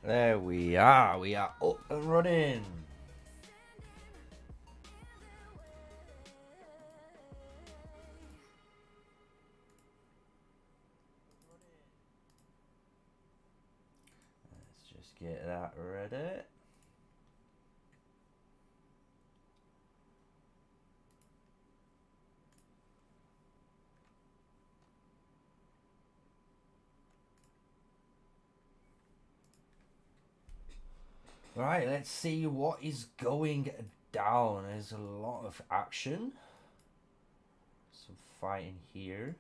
There we are. We are up and running. Let's just get that ready. Right, let's see what is going down. There's a lot of action. Some fighting here.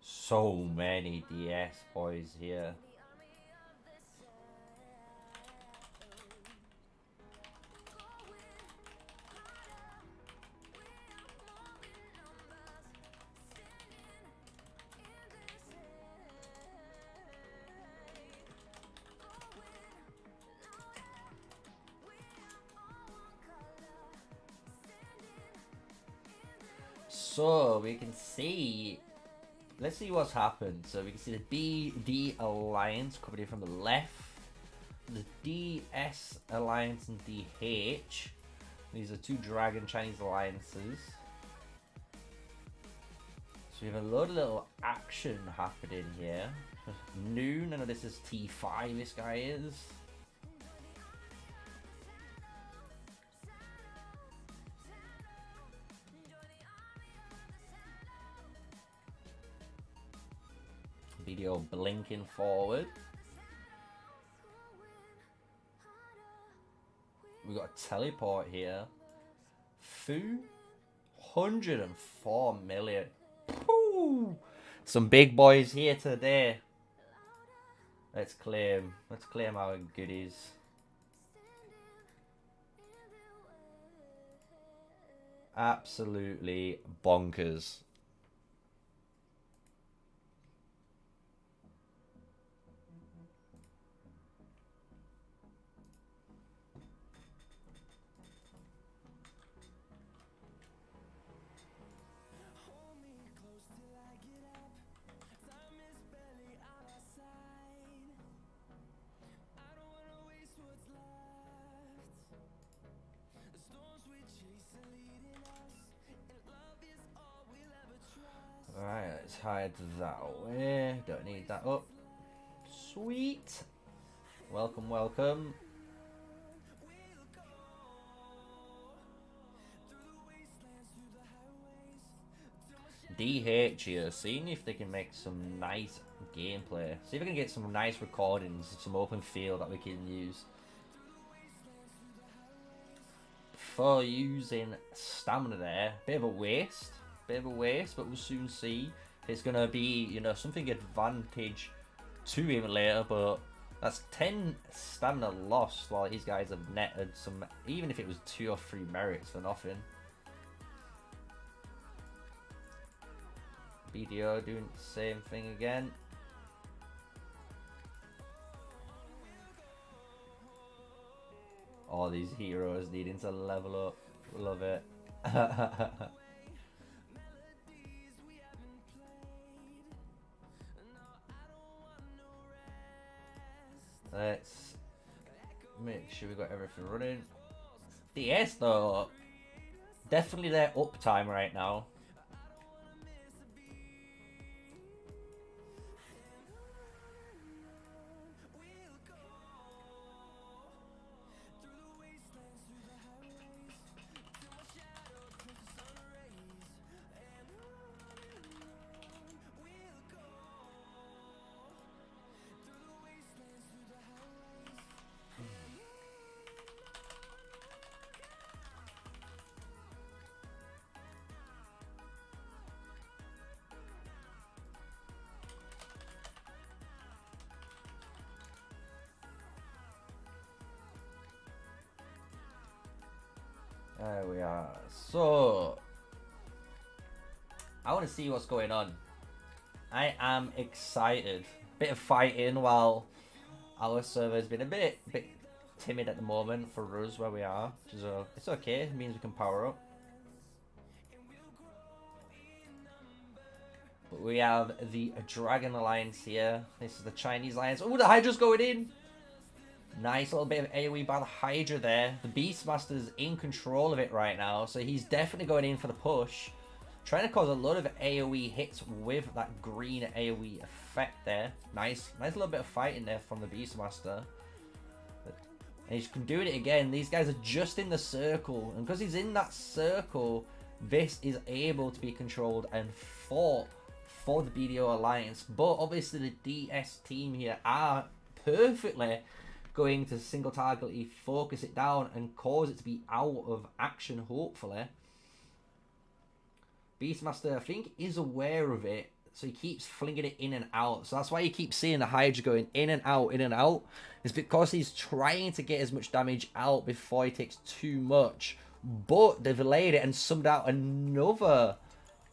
So many DS boys here. So we can see, let's see what's happened. So we can see the BD Alliance coming in from the left, the DS Alliance and DH. These are two Dragon Chinese alliances. So we have a load of little action happening here. Noon, I know this is T5, this guy is. Video blinking forward. We got a teleport here. 104 million. Woo! Some big boys here today. Let's claim our goodies. Absolutely bonkers. Alright, let's hide that away. Don't need that up. Sweet. Welcome, welcome. DH here, seeing if they can make some nice gameplay. See if we can get some nice recordings, some open field that we can use. For using stamina there, bit of a waste, but we'll soon see. It's gonna be, you know, something advantage to him later, but that's 10 stamina lost while these guys have netted some, even if it was 2 or 3 merits for nothing. BD-0 doing the same thing again. All these heroes needing to level up. Love it. Let's make sure we got everything running. DS though, definitely their uptime right now. There we are. So, I want to see what's going on. I am excited. Bit of fighting while our server has been a bit timid at the moment for us where we are. Which is, it's okay. It means we can power up. But we have the Dragon Alliance here. This is the Chinese Alliance. Oh, the Hydra's going in. Nice little bit of AoE by the Hydra there. The Beastmaster's in control of it right now, so he's definitely going in for the push. Trying to cause a lot of AoE hits with that green AoE effect there. Nice little bit of fighting there from the Beastmaster. And he's doing it again. These guys are just in the circle, and because he's in that circle, this is able to be controlled and fought for the BD-0 Alliance. But obviously the DS team here are perfectly going to single targetly focus it down and cause it to be out of action, hopefully. Beastmaster, I think, is aware of it, so he keeps flinging it in and out. So that's why you keep seeing the Hydra going in and out, in and out. It's because he's trying to get as much damage out before he takes too much. But they've delayed it and summed out another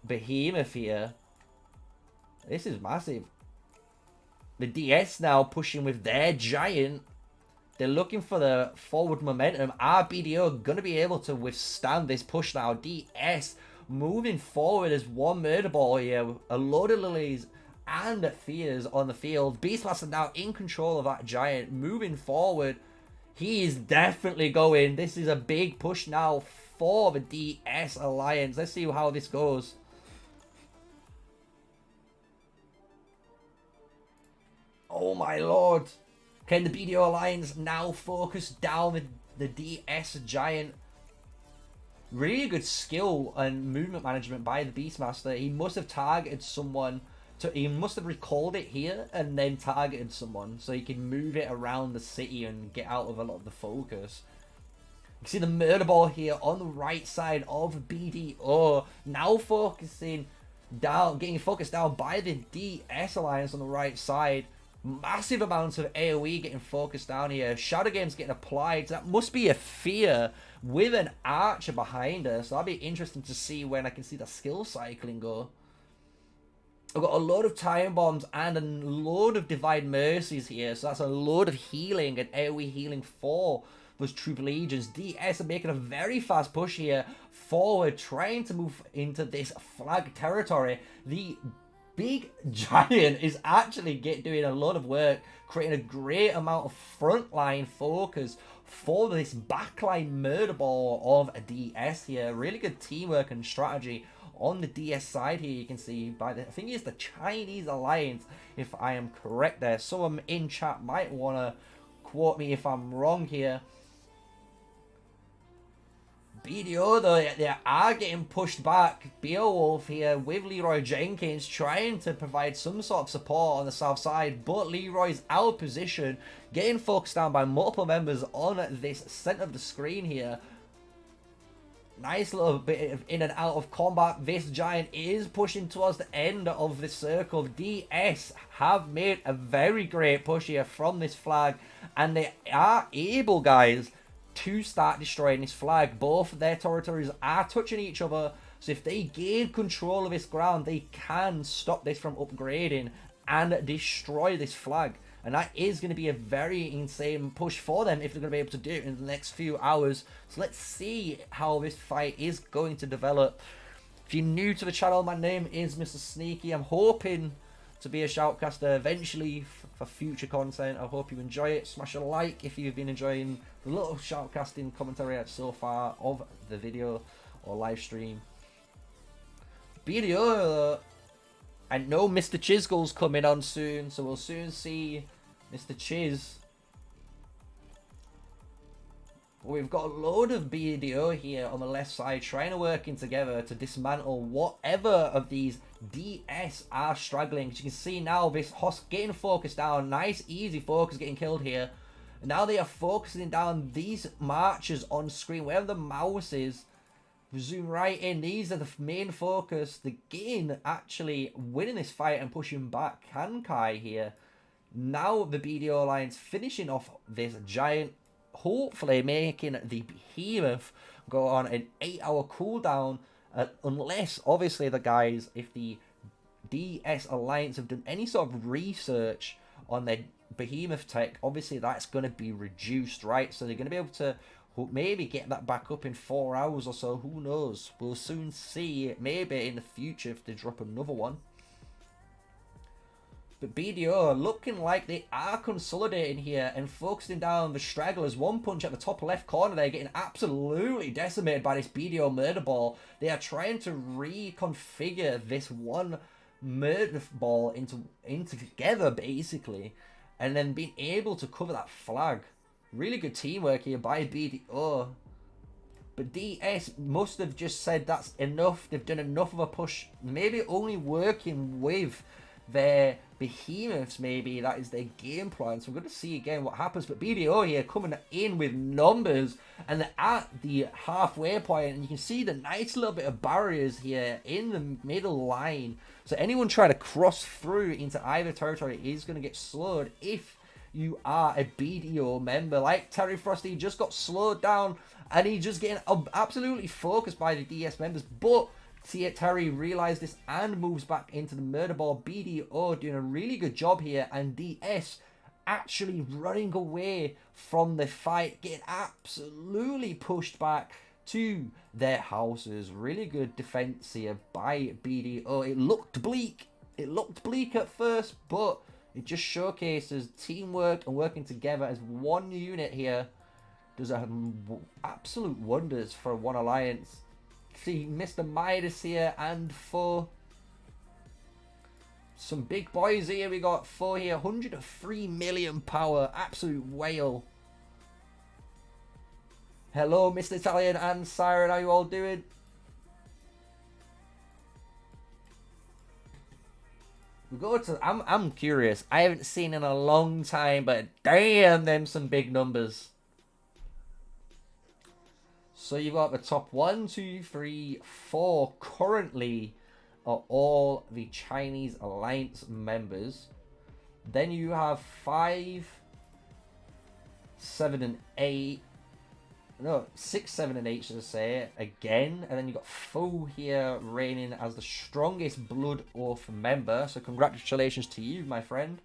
Behemoth here. This is massive. The DS now pushing with their giant. They're looking for the forward momentum. Our BD-0 going to be able to withstand this push now. DS moving forward as one murder ball here. A load of lilies and fears on the field. Beastmaster now in control of that giant. Moving forward. He is definitely going. This is a big push now for the DS Alliance. Let's see how this goes. Oh my lord. Can the BD-0 Alliance now focus down the DS Giant? Really good skill and movement management by the Beastmaster. He must have targeted someone. He must have recalled it here and then targeted someone so he can move it around the city and get out of a lot of the focus. You can see the murder ball here on the right side of BD-0. Now focusing down, getting focused down by the DS Alliance on the right side. Massive amounts of AoE getting focused down here. Shadow Game's getting applied. So that must be a fear with an archer behind her. So that'll be interesting to see when I can see the skill cycling go. I've got a load of time bombs and a load of divine mercies here. So that's a load of healing and AoE healing for those troop legions. DS are making a very fast push here forward, trying to move into this flag territory. The big giant is actually doing a lot of work, creating a great amount of frontline focus for this backline murder ball of a DS here. Really good teamwork and strategy on the DS side here. You can see by the, I think it's the Chinese Alliance, if I am correct there. Someone in chat might want to quote me if I'm wrong here. BD-0 though, they are getting pushed back. Beowulf here with Leroy Jenkins trying to provide some sort of support on the south side, but Leroy's out of position, getting focused down by multiple members on this center of the screen here. Nice little bit of in and out of combat. This giant is pushing towards the end of the circle. DS have made a very great push here from this flag, and they are able, guys, to start destroying this flag. Both of their territories are touching each other, so if they gain control of this ground, they can stop this from upgrading and destroy this flag. And that is going to be a very insane push for them if they're going to be able to do it in the next few hours. So let's see how this fight is going to develop. If you're new to the channel, my name is Mr. Sneaky. I'm hoping to be a shoutcaster eventually for future content. I hope you enjoy it. Smash a like if you've been enjoying the little shoutcasting commentary so far of the video or live stream. BD-0, I know Mr. Chisgle's coming on soon, so we'll soon see Mr. Chiz. We've got a load of BD-0 here on the left side trying to work in together to dismantle whatever of these DS are struggling. As you can see now, this Hoss getting focused down. Nice, easy focus getting killed here. And now they are focusing down these marchers on screen, wherever the mouse is. Zoom right in. These are the main focus. The Gin actually winning this fight and pushing back Kankai here. Now the BD-0 Alliance finishing off this giant, hopefully making the Behemoth go on an 8-hour cooldown, unless obviously the guys, if the DS Alliance have done any sort of research on their Behemoth tech, obviously that's going to be reduced, right? So they're going to be able to maybe get that back up in 4 hours or so. Who knows? We'll soon see. Maybe in the future if they drop another one. But BD-0 looking like they are consolidating here and focusing down the stragglers. One punch at the top left corner there, getting absolutely decimated by this BD-0 murder ball. They are trying to reconfigure this one murder ball into together, basically, and then being able to cover that flag. Really good teamwork here by BD-0. But DS must have just said that's enough. They've done enough of a push. Maybe only working with their Behemoths, maybe that is their game plan. So we're going to see again what happens. But BD-0 here coming in with numbers, and they're at the halfway point, and you can see the nice little bit of barriers here in the middle line. So anyone trying to cross through into either territory is going to get slowed if you are a BD-0 member. Like Terry Frosty just got slowed down, and he's just getting absolutely focused by the DS members. But Terry realized this and moves back into the murder ball. BD-0 doing a really good job here, and DS actually running away from the fight, getting absolutely pushed back to their houses. Really good defense here by BD-0. It looked bleak. It looked bleak at first, but it just showcases teamwork and working together as one unit here. Does absolute wonders for one alliance. See Mr. Midas here and for some big boys here. We got 4 here, 103 million power, absolute whale. Hello, Mr. Italian and Siren, how you all doing? We go to. I'm curious. I haven't seen in a long time, but damn, them some big numbers. So you've got the top 1, 2, 3, 4 currently are all the Chinese Alliance members. Then you have 5, 7, and 8. No, 6, 7, and 8 should I say again. And then you've got Fu here reigning as the strongest Blood Oath member. So congratulations to you, my friend.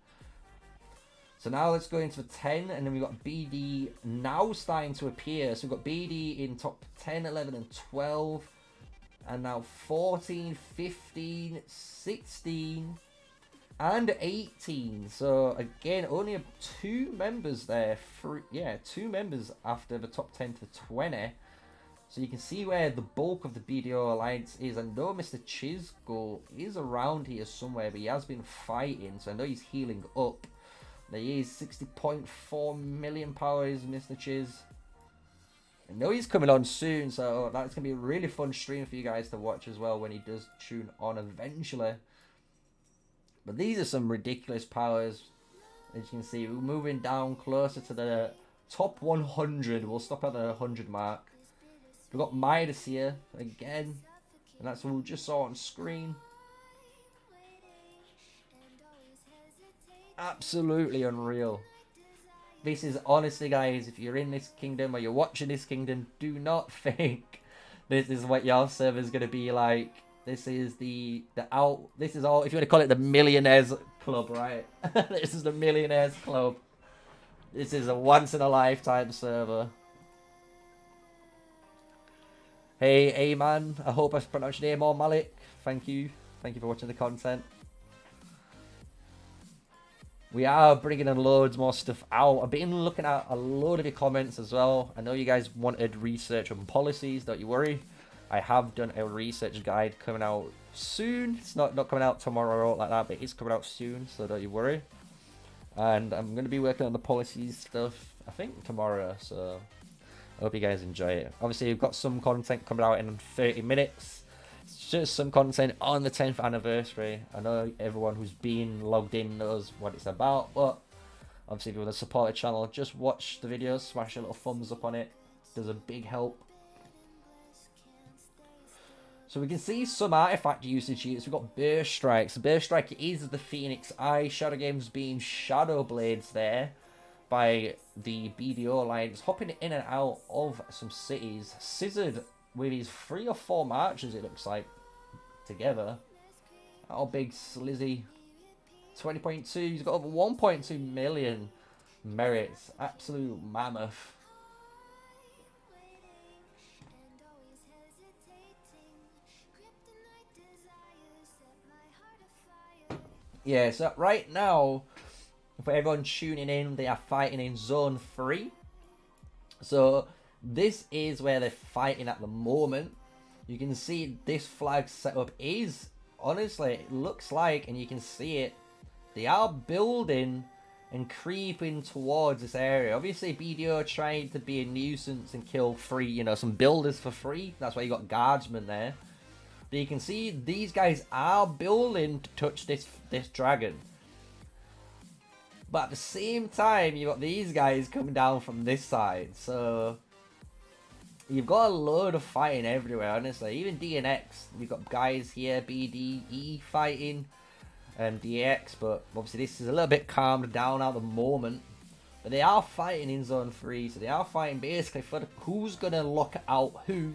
So now let's go into the 10, and then we've got BD now starting to appear. So we've got BD in top 10, 11, and 12. And now 14, 15, 16, and 18. So again, only 2 members there. 2 members after the top 10 to 20. So you can see where the bulk of the BD-0 Alliance is. I know Mr. Chisgo is around here somewhere, but he has been fighting. So I know he's healing up. There he is, 60.4 million power is Mr. Chiz. I know he's coming on soon, so that's going to be a really fun stream for you guys to watch as well when he does tune on eventually. But these are some ridiculous powers. As you can see, we're moving down closer to the top 100. We'll stop at the 100 mark. We've got Midas here again, and that's what we just saw on screen. Absolutely unreal. This is honestly, guys, if you're in this kingdom or you're watching this kingdom, do not think this is what your server is going to be like. This is this is all, if you want to call it the millionaires club, right? This is the millionaires club. This is a once in a lifetime server. Hey, man, I hope I pronounced your name all Malik. Thank you for watching the content. We are bringing in loads more stuff out. I've been looking at a load of your comments as well. I know you guys wanted research on policies, don't you worry. I have done a research guide coming out soon. It's not coming out tomorrow or like that, but it's coming out soon, so don't you worry. And I'm going to be working on the policies stuff, I think, tomorrow, so I hope you guys enjoy it. Obviously, we've got some content coming out in 30 minutes. It's just some content on the 10th anniversary. I know everyone who's been logged in knows what it's about, but obviously if you want to support the channel, just watch the videos, smash a little thumbs up on it. Does a big help. So we can see some artifact usage here. So we've got Burst Strikes. Burst Strike is the Phoenix Eye. Shadow Games being Shadow Blades there. by the BD-0 Alliance, hopping in and out of some cities, scissored with his 3 or 4 marches, it looks like, together. Oh, big Slizzy. 20.2, he's got over 1.2 million merits. Absolute mammoth. Yeah, so right now, for everyone tuning in, they are fighting in Zone 3. So this is where they're fighting at the moment. You can see this flag setup is, honestly, it looks like, and you can see it, they are building and creeping towards this area. Obviously, BD-0 trying to be a nuisance and kill free, you know, some builders for free. That's why you got guardsmen there. But you can see these guys are building to touch this dragon. But at the same time, you've got these guys coming down from this side. So you've got a load of fighting everywhere, honestly. Even DNX, we've got guys here, BDE fighting. DX, but obviously this is a little bit calmed down at the moment. But they are fighting in Zone 3, so they are fighting basically for who's going to lock out who.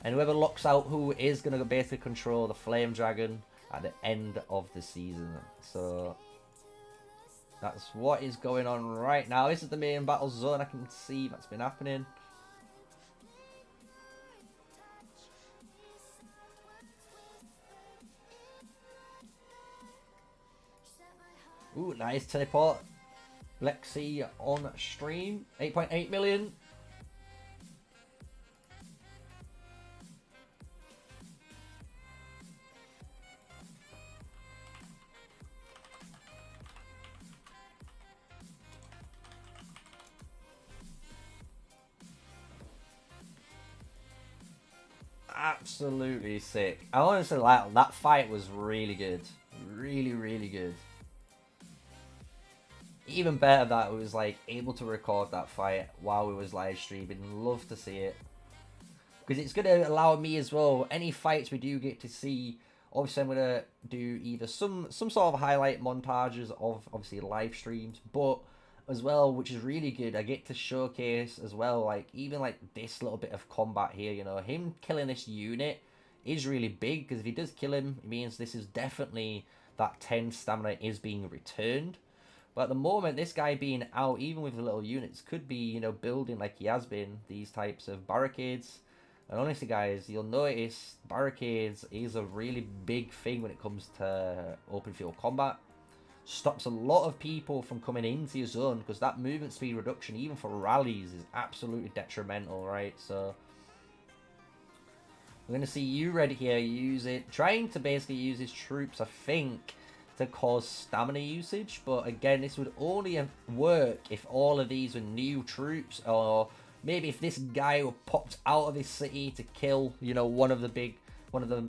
And whoever locks out who is going to basically control the Flame Dragon at the end of the season. So that's what is going on right now. This is the main battle zone. I can see that's been happening. Ooh, nice teleport. Lexi on stream. 8.8 million. Absolutely sick. I honestly like that fight was really good. Really, really good. Even better that we was like able to record that fight while we was live streaming. Love to see it, because it's gonna allow me as well. Any fights we do get to see, obviously I'm gonna do either some sort of highlight montages of obviously live streams, but as well, which is really good, I get to showcase as well, like even like this little bit of combat here. You know, him killing this unit is really big, because if he does kill him, it means this is definitely that 10 stamina is being returned. But at the moment, this guy being out, even with the little units, could be, you know, building like he has been, these types of barricades. And honestly, guys, you'll notice barricades is a really big thing when it comes to open field combat. Stops a lot of people from coming into your zone, because that movement speed reduction, even for rallies, is absolutely detrimental, right? So we're going to see you red here use it, trying to basically use his troops, I think, to cause stamina usage. But again, this would only work if all of these were new troops, or maybe if this guy were popped out of his city to kill, you know, one of the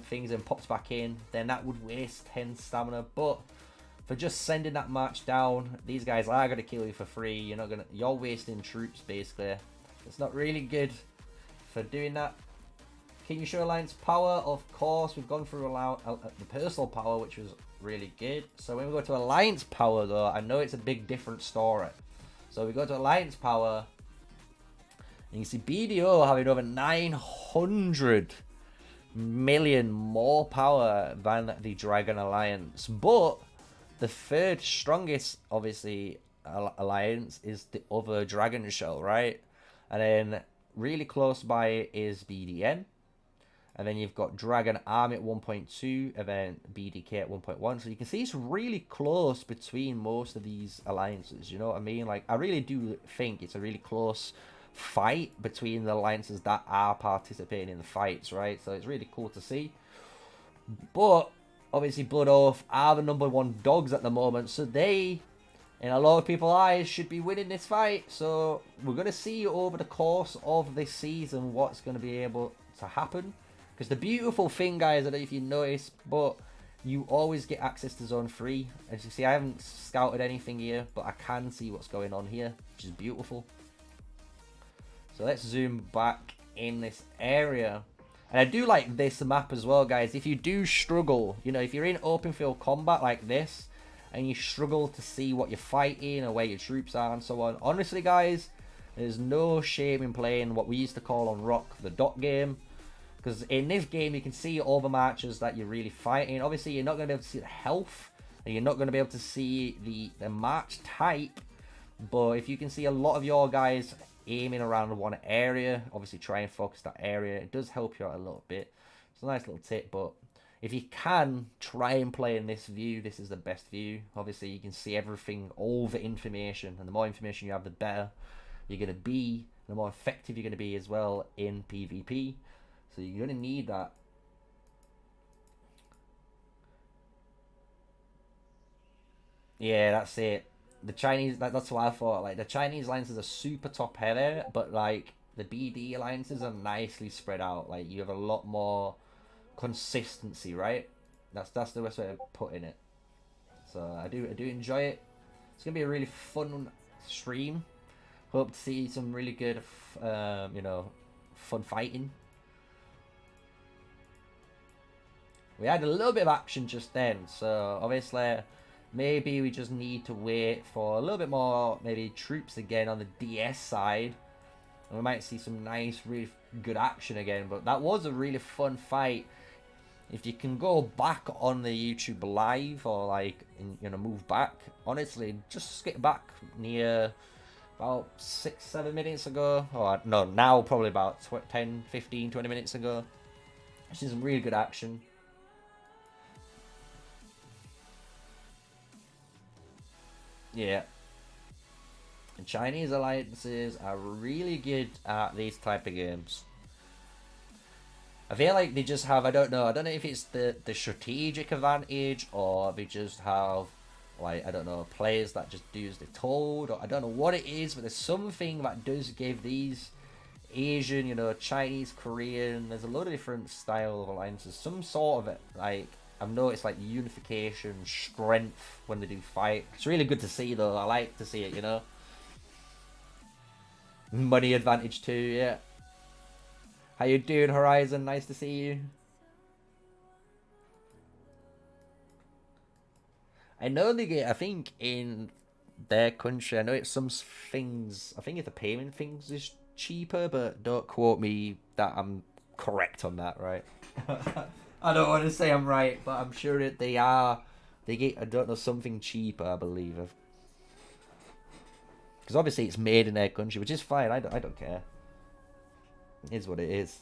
things and pops back in, then that would waste 10 stamina. But for just sending that march down, these guys are going to kill you for free. You're wasting troops basically. It's not really good for doing that. Can you show Alliance power? Of course, we've gone through the personal power, which was really good. So when we go to Alliance power though, I know it's a big different story. So we go to Alliance power, and you see BD-0 having over 900 million more power than the Dragon Alliance. But the third strongest, obviously, alliance is the other Dragon Shell, right? And then really close by is BDN. And then you've got Dragon Army at 1.2, and then BDK at 1.1. So you can see it's really close between most of these alliances. You know what I mean? Like, I really do think it's a really close fight between the alliances that are participating in the fights, right? So it's really cool to see. But obviously, Blood Oath are the #1 dogs at the moment. So they, in a lot of people's eyes, should be winning this fight. So we're going to see over the course of this season what's going to be able to happen. Because the beautiful thing, guys, I don't know if you noticed, but you always get access to Zone 3. As you see, I haven't scouted anything here, but I can see what's going on here, which is beautiful. So let's zoom back in this area. And I do like this map as well, guys. If you do struggle, you know, if you're in open field combat like this, and you struggle to see what you're fighting or where your troops are and so on. Honestly, guys, there's no shame in playing what we used to call on Rock the dot game. Because in this game, you can see all the matches that you're really fighting. Obviously, you're not going to be able to see the health, and you're not going to be able to see the match type. But if you can see a lot of your guys aiming around one area, obviously try and focus that area. It does help you out a little bit. It's a nice little tip, but if you can, try and play in this view. This is the best view. Obviously, you can see everything, all the information, and the more information you have, the better you're going to be, the more effective you're going to be as well in PvP. So you're going to need that. Yeah, that's it. The Chinese, that's what I thought. Like, the Chinese alliances are super top heavy, but like the BD alliances are nicely spread out. Like, you have a lot more consistency, right? That's the best way of putting it. So I do enjoy it. It's gonna be a really fun stream. Hope to see some really good, you know, fun fighting. We had a little bit of action just then, so obviously maybe we just need to wait for a little bit more, maybe troops again on the DS side. And we might see some nice, really good action again. But that was a really fun fight. If you can go back on the YouTube live or like, you know, move back, honestly, just skip back near about 6-7 minutes ago. Or no, now probably about 10, 15, 20 minutes ago. This is some really good action. Yeah. And Chinese alliances are really good at these type of games. I feel like they just have, I don't know if it's the strategic advantage or they just have, like, I don't know, players that just do as they're told, or I don't know what it is, but there's something that does give these Asian, you know, Chinese, Korean, there's a lot of different style of alliances, some sort of it, like, I've noticed like unification, strength when they do fight. It's really good to see though. I like to see it, you know. Money advantage too, yeah. How you doing, Horizon? Nice to see you. I know they get, I think in their country, I know it's some things, I think if the payment things is cheaper, but don't quote me that I'm correct on that, right? I don't want to say I'm right, but I'm sure that they are. They get, I don't know, something cheaper, I believe. Because obviously it's made in their country, which is fine. I don't care. It is what it is.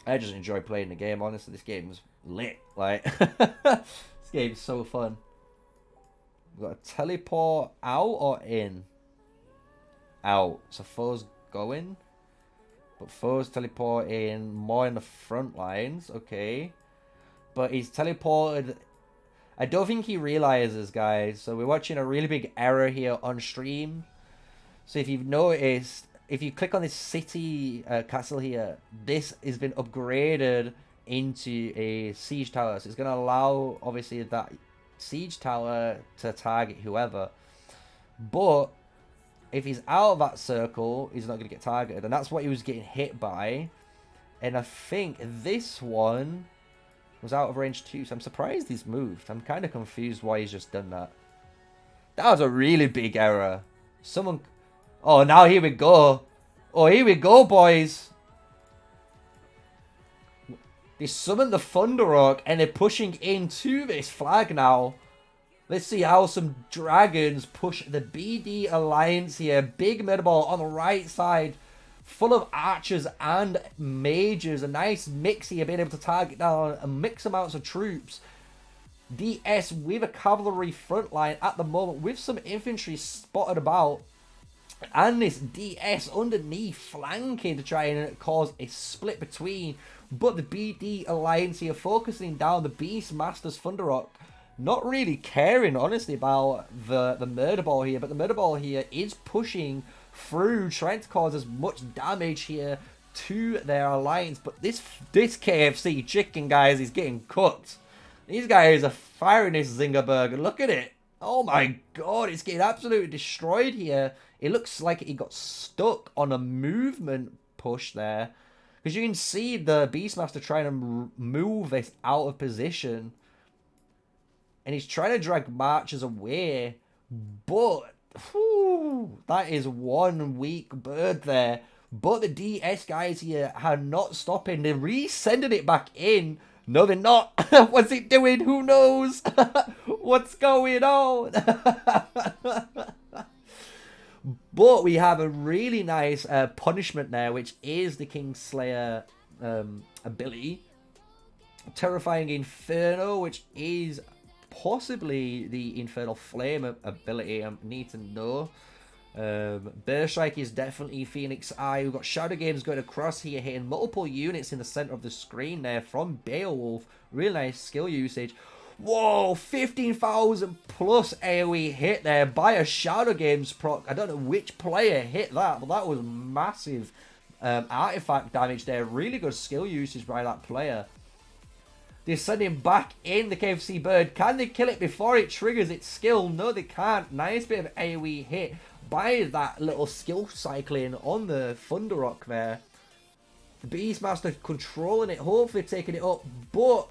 I just enjoy playing the game, honestly. This game's lit. Like, this game's so fun. We've got a teleport out or in? Out. So foes going. But foes teleporting more in the front lines, okay. But he's teleported. I don't think he realizes, guys. So we're watching a really big error here on stream. So if you've noticed, if you click on this city castle here, this has been upgraded into a siege tower. So it's going to allow, obviously, that siege tower to target whoever. But if he's out of that circle, he's not going to get targeted. And that's what he was getting hit by. And I think this one was out of range too. So I'm surprised he's moved. I'm kind of confused why he's just done that. That was a really big error. Someone... Oh, now here we go. Oh, here we go, boys. They summoned the Thunderhawk and they're pushing into this flag now. Let's see how some dragons push the BD Alliance here. Big meta ball on the right side. Full of archers and mages. A nice mix here, being able to target down a mixed amounts of troops. DS with a cavalry front line at the moment, with some infantry spotted about. And this DS underneath flanking to try and cause a split between. But the BD Alliance here focusing down the Beastmaster's Thunderhawk. Not really caring, honestly, about the murder ball here. But the murder ball here is pushing through, trying to cause as much damage here to their alliance. But this KFC chicken, guys, is getting cooked. These guys are firing this Zinger burger. Look at it. Oh my god, it's getting absolutely destroyed here. It looks like it got stuck on a movement push there. Because you can see the Beastmaster trying to move this out of position. and he's trying to drag marchers away, but whew, that is one weak bird there. But the DS guys here are not stopping. They're resending it back in. No, they're not. What's it doing? Who knows? What's going on? But we have a really nice punishment there, which is the Kingslayer ability. Terrifying Inferno, which is possibly the Infernal Flame ability. I need to know. Burst Strike is definitely Phoenix Eye. We've got Shadow Games going across here, hitting multiple units in the center of the screen there from Beowulf. Really nice skill usage. Whoa, 15,000 plus AoE hit there by a Shadow Games proc. I don't know which player hit that, but that was massive artifact damage there. Really good skill usage by that player. They're sending back in the KFC Bird. Can they kill it before it triggers its skill? No, they can't. Nice bit of AoE hit by that little skill cycling on the Thunder Rock there. The Beastmaster controlling it, hopefully taking it up, but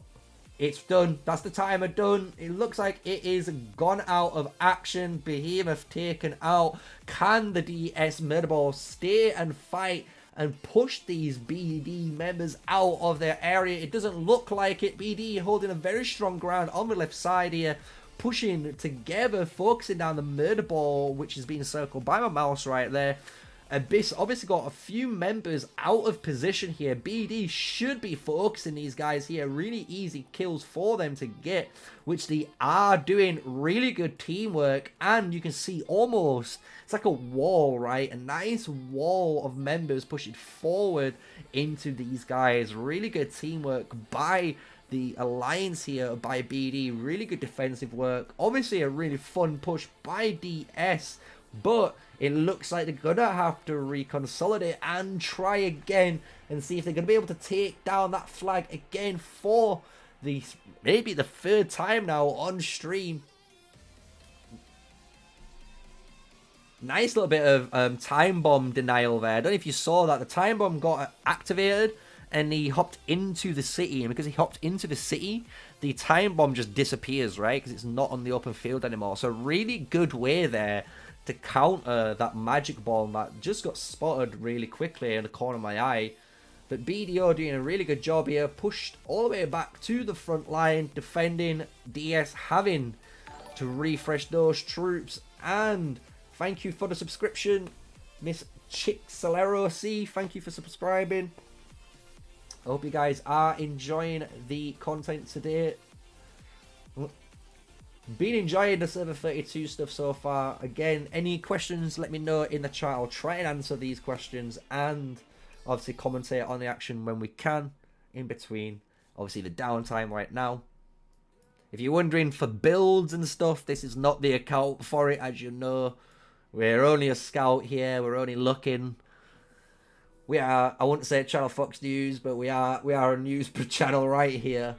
it's done. That's the timer done. It looks like it is gone out of action. Behemoth taken out. Can the DS Murderball stay and fight and push these BD members out of their area? It doesn't look like it. BD holding a very strong ground on the left side here, pushing together, focusing down the murder ball, which is being circled by my mouse right there. Abyss obviously got a few members out of position here. BD should be focusing these guys here. Really easy kills for them to get, which they are doing. Really good teamwork, and you can see almost, it's like a wall, right? A nice wall of members pushing forward into these guys. Really good teamwork by the alliance here by BD. Really good defensive work. Obviously a really fun push by DS, but it looks like they're gonna have to reconsolidate and try again and see if they're gonna be able to take down that flag again for the maybe the third time now on stream. Nice little bit of time bomb denial there. I don't know if you saw that. The time bomb got activated and he hopped into the city, and because he hopped into the city, the time bomb just disappears, right? Because it's not on the open field anymore. So really good way there to counter that magic bomb that just got spotted really quickly in the corner of my eye. But BD-0 doing a really good job here, pushed all the way back to the front line, defending. DS having to refresh those troops. And thank you for the subscription, Miss Chick-Solero C. Thank you for subscribing. I hope you guys are enjoying the content today. Been enjoying the Server 32 stuff so far. Again, any questions, let me know in the chat. I'll try and answer these questions and obviously commentate on the action when we can in between. Obviously the downtime right now. If you're wondering for builds and stuff, this is not the account for it, as you know. We're only a scout here. We're only looking. We are, I wouldn't say Channel Fox News, but we are a news channel right here.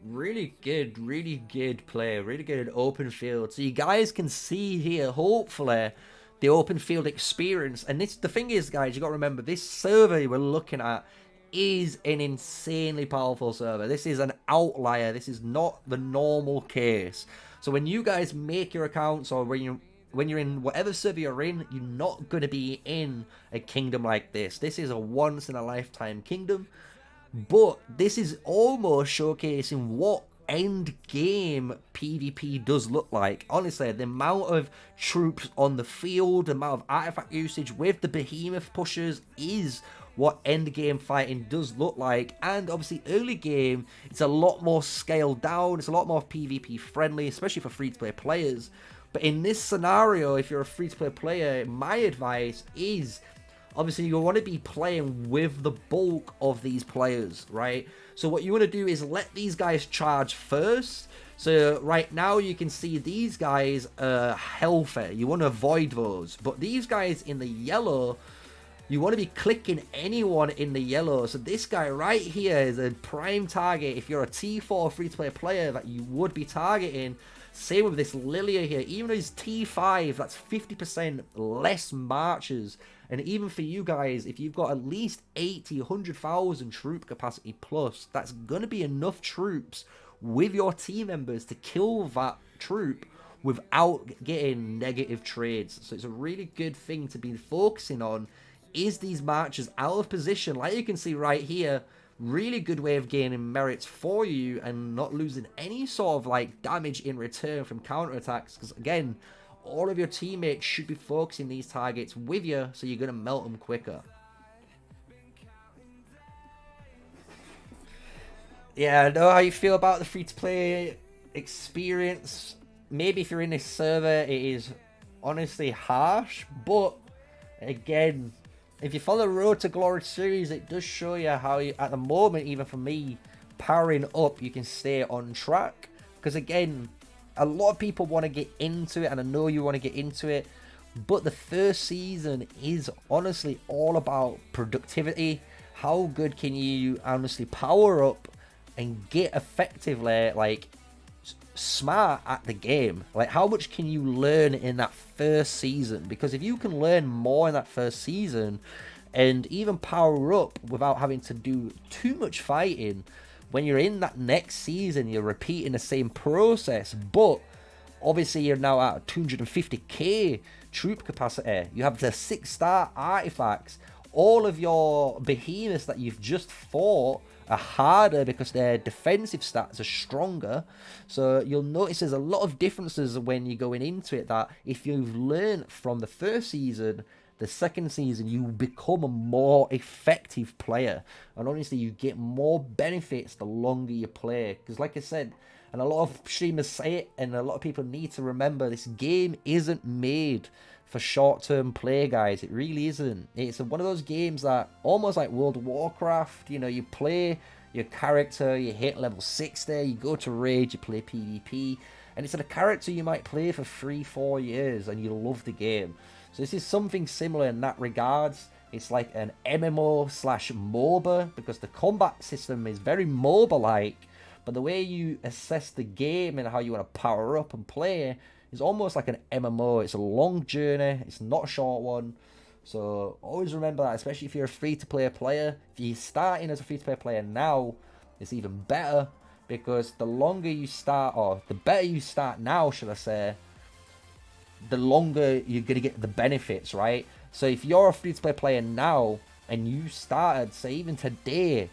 Really good play. Really good open field. So you guys can see here, hopefully, the open field experience. And this, the thing is, guys, you got to remember, this server we're looking at is an insanely powerful server. This is an outlier. This is not the normal case. So when you guys make your accounts, or when you're in whatever server you're in, you're not going to be in a kingdom like this. This is a once-in-a-lifetime kingdom. But this is almost showcasing what end game PvP does look like. Honestly, the amount of troops on the field, the amount of artifact usage with the Behemoth pushers is what end game fighting does look like. And obviously early game, it's a lot more scaled down. It's a lot more PvP friendly, especially for free-to-play players. But in this scenario, if you're a free-to-play player, my advice is, obviously, you want to be playing with the bulk of these players, right? So what you want to do is let these guys charge first. So right now you can see these guys are healthy. You want to avoid those. But these guys in the yellow, you want to be clicking anyone in the yellow. So this guy right here is a prime target if you're a T4 free-to-play player that you would be targeting Same with this Lilia here. Even his T5, that's 50% less marches. And even for you guys, if you've got at least 80, 100,000 troop capacity plus, that's going to be enough troops with your team members to kill that troop without getting negative trades. So it's a really good thing to be focusing on, is these marches out of position. Like you can see right here, really good way of gaining merits for you and not losing any sort of like damage in return from counterattacks, because again, all of your teammates should be focusing these targets with you, so you're going to melt them quicker. Yeah, I know how you feel about the free-to-play experience. Maybe if you're in this server, it is honestly harsh, but again, if you follow the Road to Glory series, it does show you how, at the moment, even for me, powering up, you can stay on track. Because again, a lot of people want to get into it, and I know you want to get into it, but the first season is honestly all about productivity. How good can you honestly power up and get effectively, like, smart at the game? Like, how much can you learn in that first season? Because if you can learn more in that first season and even power up without having to do too much fighting, when you're in that next season, you're repeating the same process, but obviously you're now at 250k troop capacity. You have the 6-star artifacts. All of your behemoths that you've just fought are harder because their defensive stats are stronger. So you'll notice there's a lot of differences when you're going into it, that if you've learned from the first season, the second season you become a more effective player, and honestly you get more benefits the longer you play. Because like I said, and a lot of streamers say it, and a lot of people need to remember, this game isn't made for short-term play, guys. It really isn't. It's one of those games that, almost like World of Warcraft, you know, you play your character, you hit level 60, you go to raid, you play PvP, and it's a character you might play for 3-4 years and you love the game. So this is something similar in that regards. It's like an MMO slash MOBA, because the combat system is very MOBA-like, but the way you assess the game and how you want to power up and play is almost like an MMO. It's a long journey, it's not a short one. So always remember that, especially if you're a free-to-play player. If you're starting as a free-to-play player now, it's even better, because the longer you start, or the better you start now, should I say, the longer you're going to get the benefits, right? So if you're a free-to-play player now, and you started, say even today,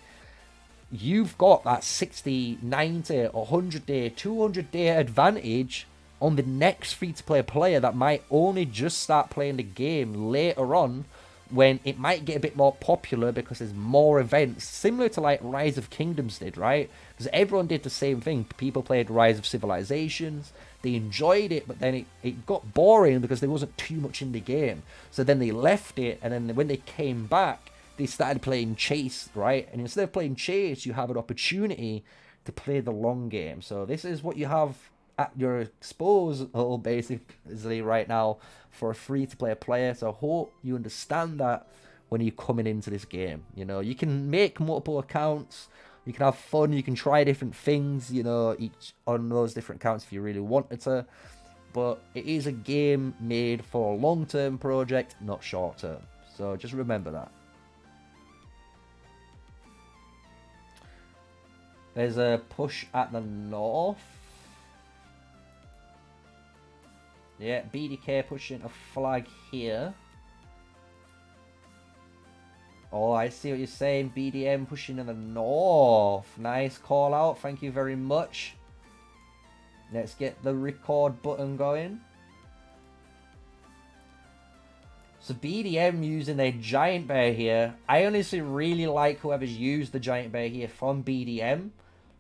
you've got that 60, 90, 100 day, 200 day advantage on the next free-to-play player that might only just start playing the game later on, when it might get a bit more popular because there's more events, similar to like Rise of Kingdoms did, right? Because everyone did the same thing. People played Rise of Civilizations, they enjoyed it, but then it got boring because there wasn't too much in the game. So then they left it, and then when they came back, they started playing Chase, right? And instead of playing Chase, you have an opportunity to play the long game. So this is what you have at your disposal basically right now for a free-to-play player. So I hope you understand that when you're coming into this game. You know, you can make multiple accounts, you can have fun, you can try different things, you know, each on those different accounts if you really wanted to, but it is a game made for a long-term project, not short-term. So just remember that. There's a push at the north. Yeah, BDK pushing a flag here. Oh, I see what you're saying. BDM pushing in the north. Nice call out. Thank you very much. Let's get the record button going. So BDM using their giant bear here. I honestly really like whoever's used the giant bear here from BDM.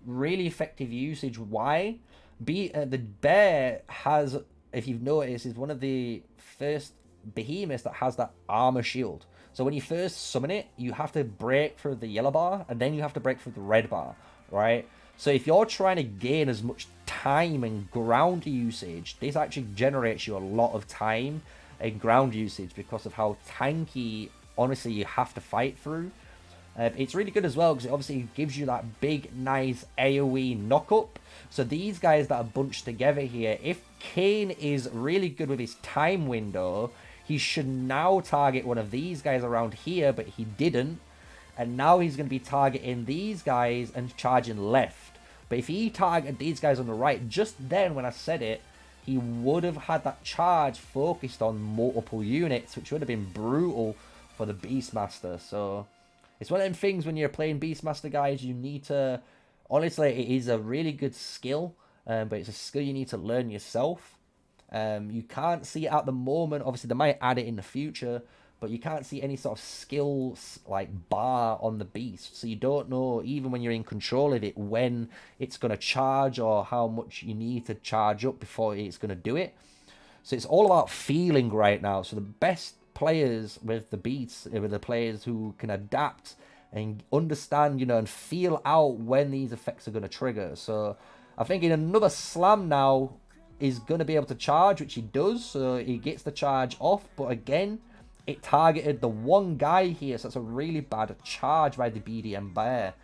Really effective usage. Why? The bear has, if you've noticed, is one of the first behemoths that has that armor shield. So when you first summon it, you have to break through the yellow bar, and then you have to break through the red bar, right? So if you're trying to gain as much time and ground usage, this actually generates you a lot of time and ground usage because of how tanky, honestly, you have to fight through. It's really good as well because it obviously gives you that big, nice AoE knock-up. So these guys that are bunched together here, if Kane is really good with his time window, he should now target one of these guys around here, but he didn't. And now he's going to be targeting these guys and charging left. But if he targeted these guys on the right, just then when I said it, he would have had that charge focused on multiple units, which would have been brutal for the Beastmaster. So it's one of them things when you're playing Beastmaster, guys, you need to... Honestly, it is a really good skill, but it's a skill you need to learn yourself. You can't see it at the moment. Obviously, they might add it in the future, but you can't see any sort of skills like bar on the beast. So you don't know, even when you're in control of it, when it's going to charge or how much you need to charge up before it's going to do it. So it's all about feeling right now. So the best players with the beats are the players who can adapt and understand, you know, and feel out when these effects are going to trigger. So I think in another slam now, is going to be able to charge, which he does. So he gets the charge off. But again, it targeted the one guy here. So that's a really bad charge by the BDM Bear.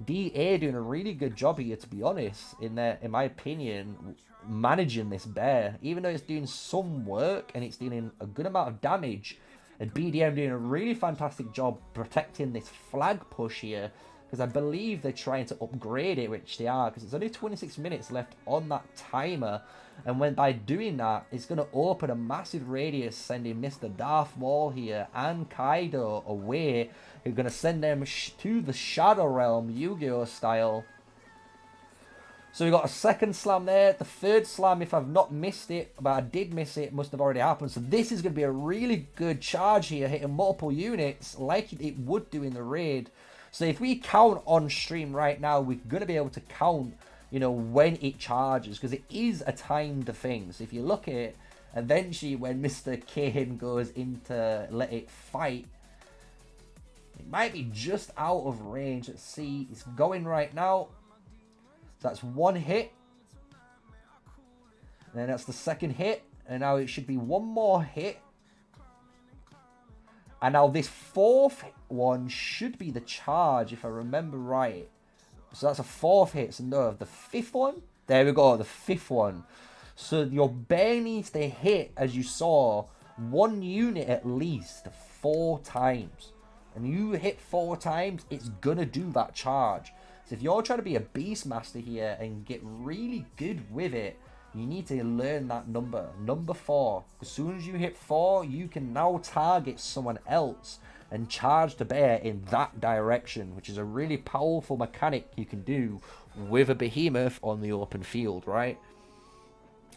DA doing a really good job here, to be honest, in my opinion, managing this bear. Even though it's doing some work and it's dealing a good amount of damage, and BDM doing a really fantastic job protecting this flag push here, because I believe they're trying to upgrade it, which they are, because it's only 26 minutes left on that timer. And when by doing that, it's going to open a massive radius, sending Mr. Darth Maul here and Kaido away. You're going to send them to the Shadow Realm, Yu-Gi-Oh style. So we got a second slam there. The third slam, if I've not missed it, but I did miss it, must have already happened. So this is going to be a really good charge here, hitting multiple units like it would do in the raid. So if we count on stream right now, we're going to be able to count, you know, when it charges, because it is a timed thing. So if you look at it, eventually when Mr. Kane goes in to let it fight, it might be just out of range. Let's see, it's going right now. So that's one hit. And then that's the second hit. And now it should be one more hit. And now this fourth one should be the charge, if I remember right. So that's a fourth hit. So no, the fifth one. There we go, the fifth one. So your bear needs to hit, as you saw, one unit at least 4 times. And you hit 4 times, it's going to do that charge. So if you're trying to be a Beastmaster here and get really good with it, you need to learn that number. Number 4. As soon as you hit 4, you can now target someone else and charge the bear in that direction, which is a really powerful mechanic you can do with a Behemoth on the open field, right?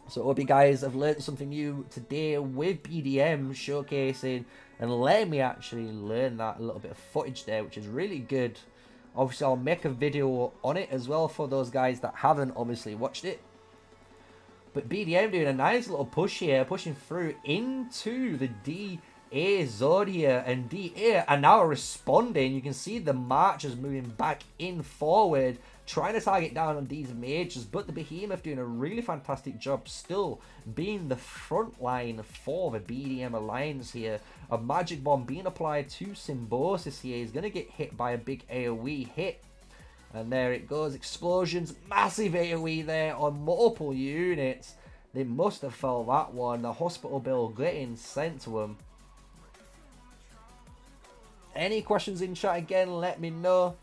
So I hope you guys have learned something new today with BDM showcasing and letting me actually learn that little bit of footage there, which is really good. Obviously, I'll make a video on it as well for those guys that haven't obviously watched it. But BDM doing a nice little push here, pushing through into the DA zone here. And DA are now responding. You can see the marchers moving back in forward, trying to target down on these mages. But the Behemoth doing a really fantastic job, still being the front line for the BDM alliance here. A magic bomb being applied to Symbiosis here. He's going to get hit by a big AoE hit. And there it goes, explosions, massive AoE there on multiple units. They must have felt that one. The hospital bill getting sent to them. Any questions in chat again, let me know.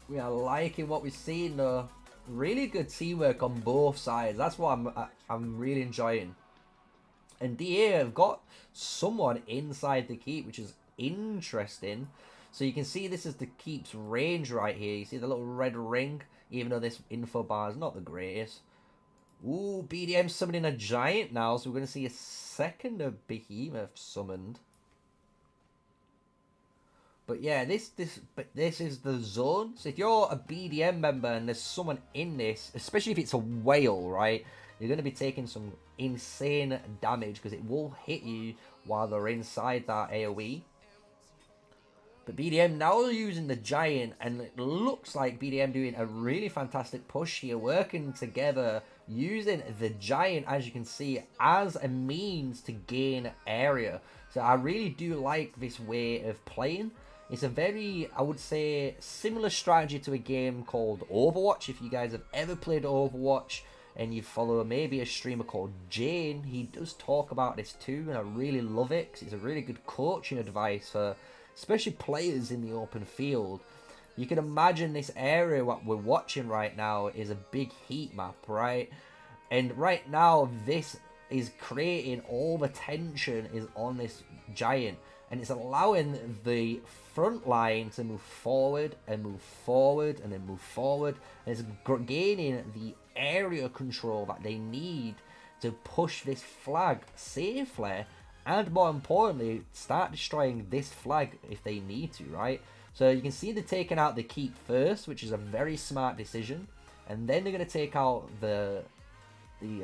We are liking what we're seeing though. Really good teamwork on both sides. That's what I'm really enjoying. And DA have got someone inside the keep, which is interesting. So you can see this is the keep's range right here. You see the little red ring, even though this info bar is not the greatest. Ooh, BDM summoning a giant now, so we're going to see a second of Behemoth summoned. But yeah, this is the zone. So if you're a BDM member and there's someone in this, especially if it's a whale, right, you're going to be taking some insane damage because it will hit you while they're inside that AoE. But BDM now using the giant, and it looks like BDM doing a really fantastic push here, working together using the giant, as you can see, as a means to gain area. So I really do like this way of playing. It's a very, I would say, similar strategy to a game called Overwatch. If you guys have ever played Overwatch and you follow maybe a streamer called Jane, he does talk about this too, and I really love it because it's a really good coaching advice for especially players in the open field. You can imagine this area what we're watching right now is a big heat map, right? And right now this is creating all the tension is on this giant, and it's allowing the front line to move forward and move forward and then move forward, and it's gaining the area control that they need to push this flag safely, and more importantly start destroying this flag if they need to, right? So you can see they're taking out the keep first, which is a very smart decision, and then they're going to take out the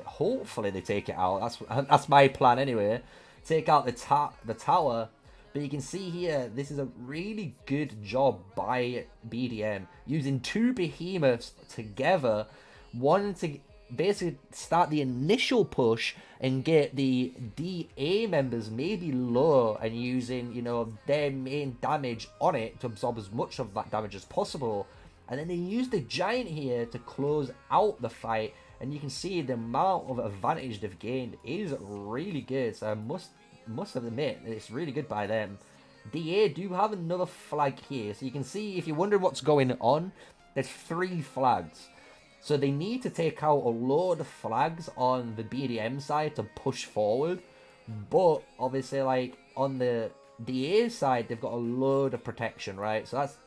hopefully they take it out. That's my plan anyway. Take out the tower. But you can see here, this is a really good job by BDM using two behemoths together, wanting to basically start the initial push and get the DA members maybe low, and using, you know, their main damage on it to absorb as much of that damage as possible. And then they use the giant here to close out the fight, and you can see the amount of advantage they've gained is really good. So I must admit it's really good by them. DA do have another flag here, so you can see, if you're wondering what's going on, there's 3 flags. So they need to take out a load of flags on the BDM side to push forward, but obviously like on the DA side they've got a load of protection, right? So that's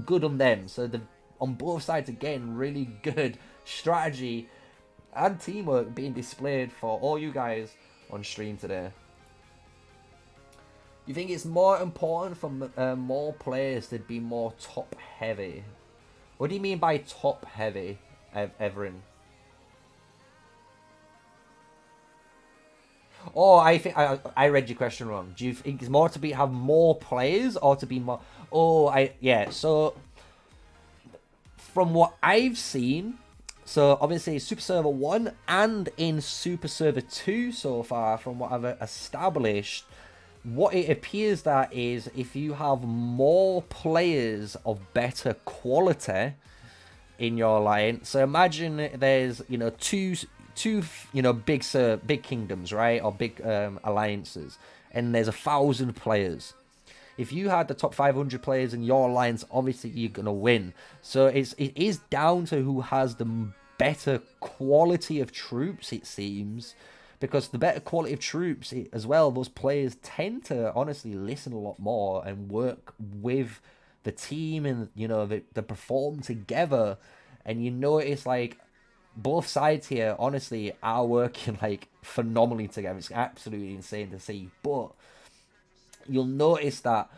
good on them. So on both sides again, really good strategy and teamwork being displayed for all you guys on stream today. You think it's more important for more players to be more top heavy? What do you mean by top heavy, Everin? Oh, I think I read your question wrong. Do you think it's more to have more players or to be more? Oh, yeah. So from what I've seen, so obviously Super Server 1 and in Super Server 2 so far, from what I've established, what it appears that is, if you have more players of better quality in your alliance, so imagine there's, you know, two you know, big kingdoms, right, or big alliances, and there's 1,000 players. If you had the top 500 players in your alliance, obviously you're gonna win. So it is down to who has the better quality of troops, it seems, because the better quality of troops as well, those players tend to honestly listen a lot more and work with the team, and you know, they perform together. And you notice like both sides here honestly are working like phenomenally together. It's absolutely insane to see. But you'll notice that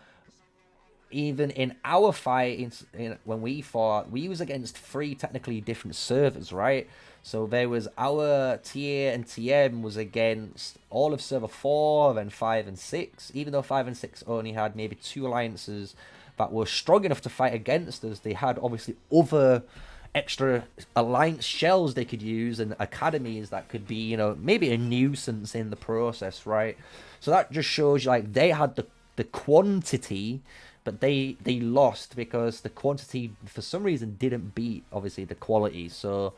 even in our fight, when we fought, we was against 3 technically different servers, right? So there was our TA and TM was against all of server 4, then 5 and 6. Even though 5 and 6 only had maybe 2 alliances that were strong enough to fight against us, they had obviously other extra alliance shells they could use and academies that could be, you know, maybe a nuisance in the process, right? So that just shows you, like, they had the quantity, but they lost because the quantity for some reason didn't beat obviously the quality. So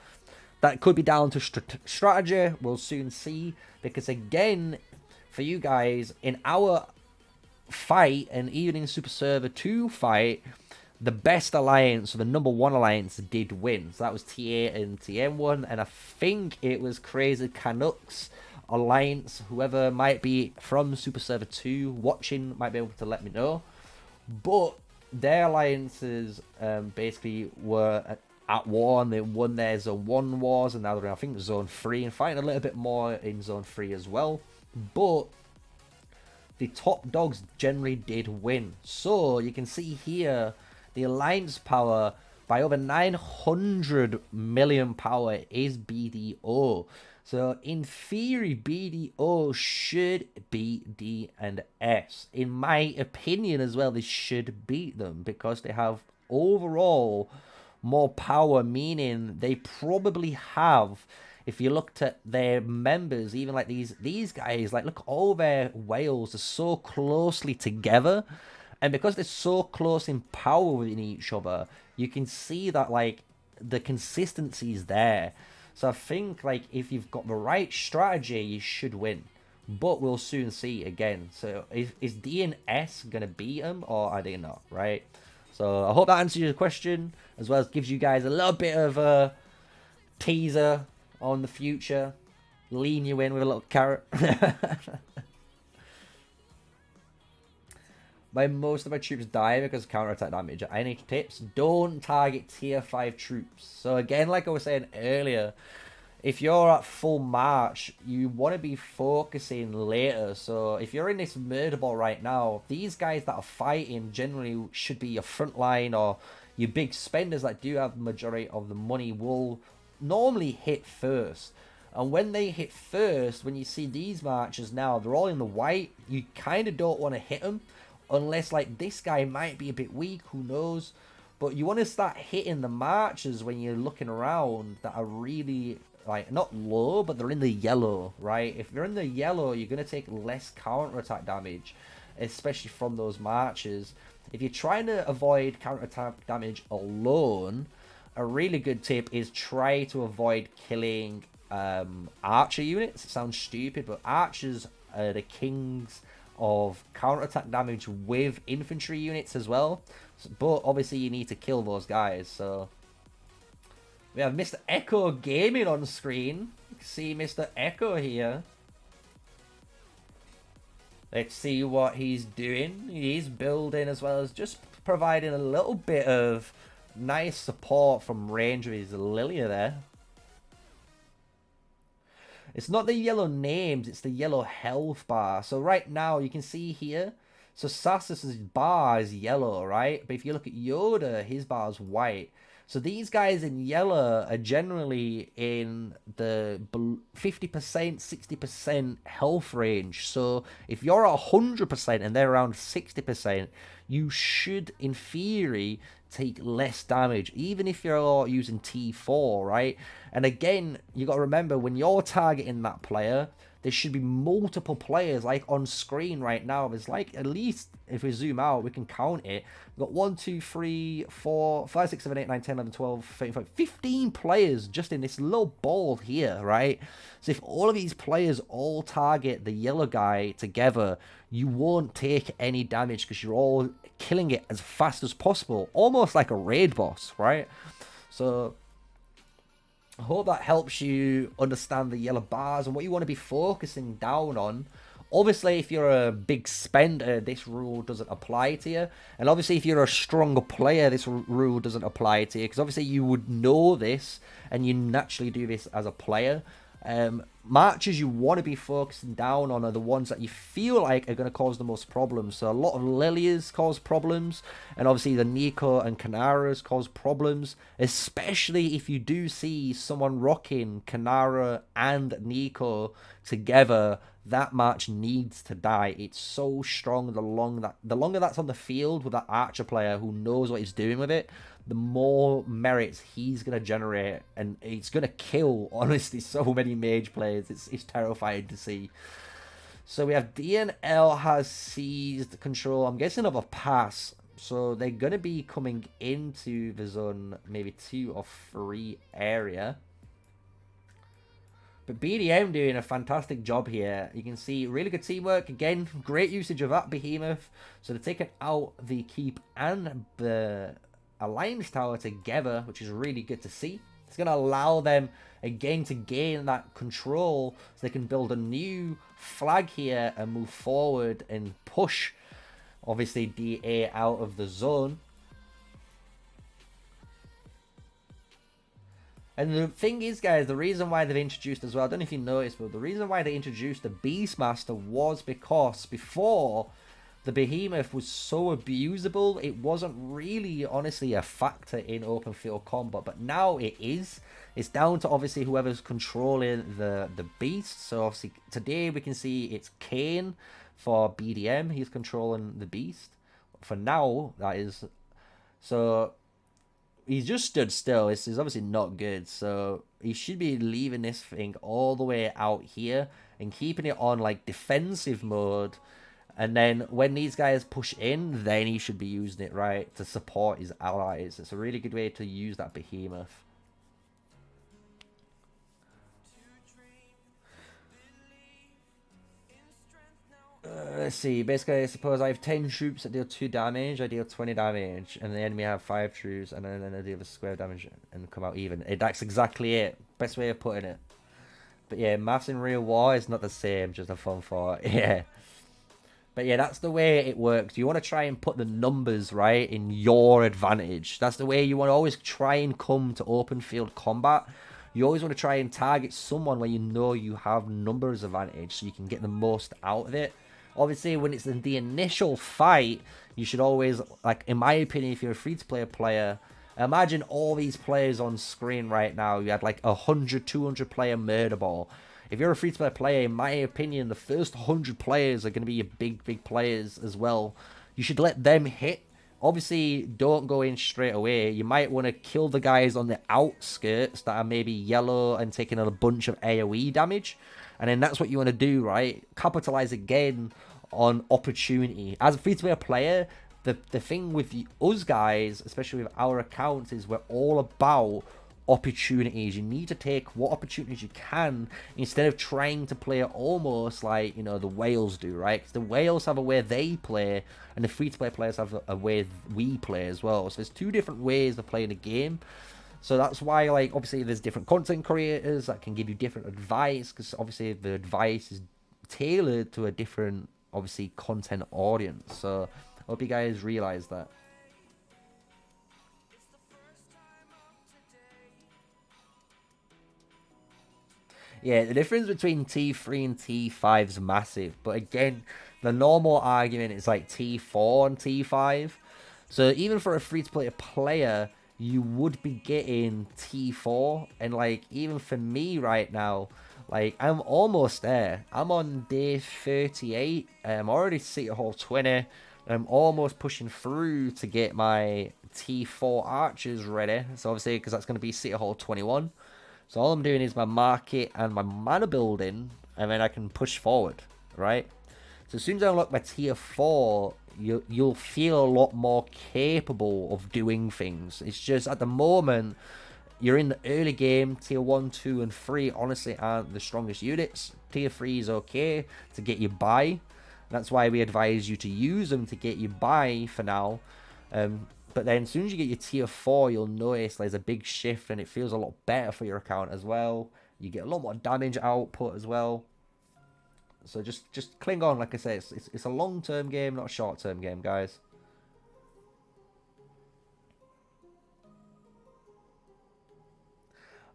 that could be down to strategy. We'll soon see, because again, for you guys, in our fight and even in Super Server 2 fight, the best alliance, or the #1 alliance, did win. So that was TA and TM1, and I think it was Crazy Canucks alliance. Whoever might be from Super Server 2 watching might be able to let me know. But their alliances basically were at war, and they won their Zone 1 wars, and now they're in, I think, Zone 3, and fighting a little bit more in Zone 3 as well. But the top dogs generally did win. So you can see here, the alliance power by over 900 million power is BD-0. So in theory, BD-0 should beat D and S. In my opinion as well, they should beat them because they have overall more power, meaning they probably have if you looked at their members, even like these guys, like look, all their whales are so closely together, and because they're so close in power within each other, you can see that like the consistency is there. So I think like if you've got the right strategy, you should win. But we'll soon see again. So is D and S gonna beat them, or are they not? Right. So I hope that answers your question, as well as gives you guys a little bit of a teaser on the future. Lean you in with a little carrot. Most of my troops die because of counterattack damage. Any tips? Don't target tier 5 troops. So again, like I was saying earlier, if you're at full march, you want to be focusing later. So if you're in this murder ball right now, these guys that are fighting generally should be your front line, or your big spenders that do have the majority of the money will normally hit first. And when they hit first, when you see these marches now, they're all in the white, you kind of don't want to hit them. Unless like this guy might be a bit weak, who knows. But you want to start hitting the marches when you're looking around that are really like not low, but they're in the yellow, right? If you're in the yellow, you're going to take less counterattack damage, especially from those marches. If you're trying to avoid counterattack damage alone, a really good tip is try to avoid killing archer units. It sounds stupid, but archers are the kings of counterattack damage with infantry units as well. But obviously you need to kill those guys. So we have Mr. Echo Gaming on screen. You can see Mr. Echo here. Let's see what he's doing. He's building as well as just providing a little bit of nice support from range with his Lilia there. It's not the yellow names, it's the yellow health bar. So right now, you can see here, so Sassus's bar is yellow, right? But if you look at Yoda, his bar is white. So these guys in yellow are generally in the 50%, 60% health range. So if you're at 100% and they're around 60%, you should, in theory, take less damage, even if you're using T4, right? And again, you got to remember, when you're targeting that player, there should be multiple players. Like on screen right now, there's like, at least if we zoom out, we can count it. We've got 1, 2, 3, 4, 5, 6, 7, 8, 9, 10, 11, 12, 13, 14, 15 players just in this little ball here, right? So if all of these players all target the yellow guy together, you won't take any damage because you're all killing it as fast as possible, almost like a raid boss, right? So I hope that helps you understand the yellow bars and what you want to be focusing down on. Obviously, if you're a big spender, this rule doesn't apply to you. And obviously, if you're a stronger player, this rule doesn't apply to you. Because obviously, you would know this, and you naturally do this as a player. Marches you want to be focusing down on are the ones that you feel like are going to cause the most problems. So a lot of Lilias cause problems, and obviously the Nico and Kanaras cause problems, especially if you do see someone rocking Kanara and Nico together. That match needs to die. It's so strong. The longer that's on the field with that archer player who knows what he's doing with it, the more merits he's going to generate, and it's going to kill, honestly, so many mage players. It's terrifying to see. So we have DNL has seized control, I'm guessing, of a pass. So they're going to be coming into the zone maybe 2 or 3 area. But BDM doing a fantastic job here. You can see really good teamwork. Again, great usage of that Behemoth. So they're taking out the keep and the Alliance Tower together, which is really good to see. It's going to allow them, again, to gain that control so they can build a new flag here and move forward and push, obviously, DA out of the zone. And the thing is, guys, the reason why they've introduced as well, I don't know if you noticed, but the reason why they introduced the Beastmaster was because before, the Behemoth was so abusable, it wasn't really, honestly, a factor in open field combat. But now it is. It's down to, obviously, whoever's controlling the beast. So, obviously, today we can see it's Kane for BDM. He's controlling the beast. For now, that is. So he's just stood still. This is obviously not good. So he should be leaving this thing all the way out here and keeping it on like defensive mode. And then when these guys push in, then he should be using it right to support his allies. It's a really good way to use that Behemoth. Let's see. Basically, I suppose I have 10 troops that deal 2 damage. I deal 20 damage, and the enemy have 5 troops, and then I deal the square damage and come out even. That's exactly it. Best way of putting it. But yeah, maths in real war is not the same. Just a fun thought. Yeah. But yeah, that's the way it works. You want to try and put the numbers, right, in your advantage. That's the way you want to always try and come to open field combat. You always want to try and target someone where you know you have numbers advantage so you can get the most out of it. Obviously, when it's in the initial fight, you should always, like, in my opinion, if you're a free-to-play player, imagine all these players on screen right now. You had like 100, 200 player murder ball. If you're a free-to-play player, in my opinion, the first 100 players are going to be your big players as well. You should let them hit. Obviously, don't go in straight away. You might want to kill the guys on the outskirts that are maybe yellow and taking a bunch of AoE damage. And then that's what you want to do, right? Capitalize again on opportunity. As a free-to-play player, the thing with us guys, especially with our accounts, is we're all about opportunities. You need to take what opportunities you can instead of trying to play it almost like, you know, the whales do, right? Because the whales have a way they play, and the free-to-play players have a way we play as well. So there's 2 different ways of playing a game. So that's why, like, obviously there's different content creators that can give you different advice, because obviously the advice is tailored to a different, obviously, content audience. So I hope you guys realize that. Yeah, the difference between T3 and T5 is massive. But again, the normal argument is like T4 and T5. So even for a free-to-play player, you would be getting T4. And like, even for me right now, like, I'm almost there. I'm on day 38. I'm already City Hall 20. I'm almost pushing through to get my T4 archers ready. So obviously, because that's going to be City Hall 21. So all I'm doing is my market and my mana building, and then I can push forward, right? So as soon as I unlock my tier 4, you'll feel a lot more capable of doing things. It's just at the moment, you're in the early game, tier 1, 2, and 3 honestly aren't the strongest units. Tier 3 is okay to get you by. That's why we advise you to use them to get you by for now. But then as soon as you get your tier 4, you'll notice there's a big shift and it feels a lot better for your account as well. You get a lot more damage output as well. So just cling on, like I say, it's a long-term game, not a short-term game, guys.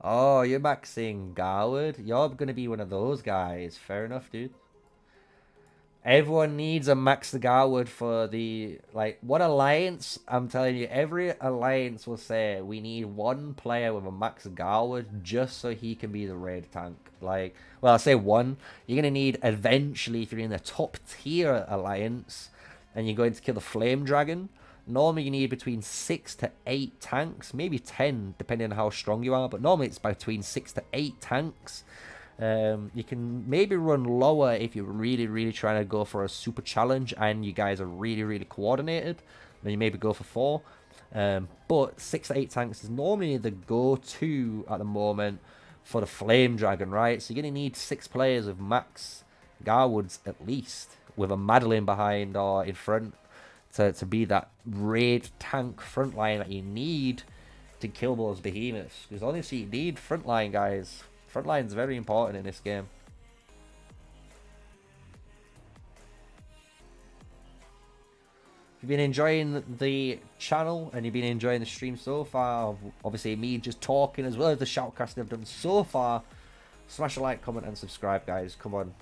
Oh, you're maxing Garwood? You're going to be one of those guys. Fair enough, dude. Everyone needs a Max the Garwood for the, like, one alliance. I'm telling you, every alliance will say we need one player with a Max Garwood just so he can be the raid tank. Like, well, I say one. You're going to need eventually, if you're in the top tier alliance and you're going to kill the Flame Dragon, normally you need between 6 to 8 tanks, maybe 10 depending on how strong you are, but normally it's between 6 to 8 tanks. You can maybe run lower if you're really trying to go for a super challenge and you guys are really coordinated. Then you maybe go for 4. But 6 to 8 tanks is normally the go-to at the moment for the Flame Dragon, right? So you're going to need 6 players of max Garwoods at least, with a Madeline behind or in front to be that raid tank frontline that you need to kill those behemoths. Because honestly, you need frontline, guys. Frontline is very important in this game. If you've been enjoying the channel and you've been enjoying the stream so far, obviously me just talking as well as the shoutcasting I've done so far, smash a like, comment and subscribe, guys. Come on.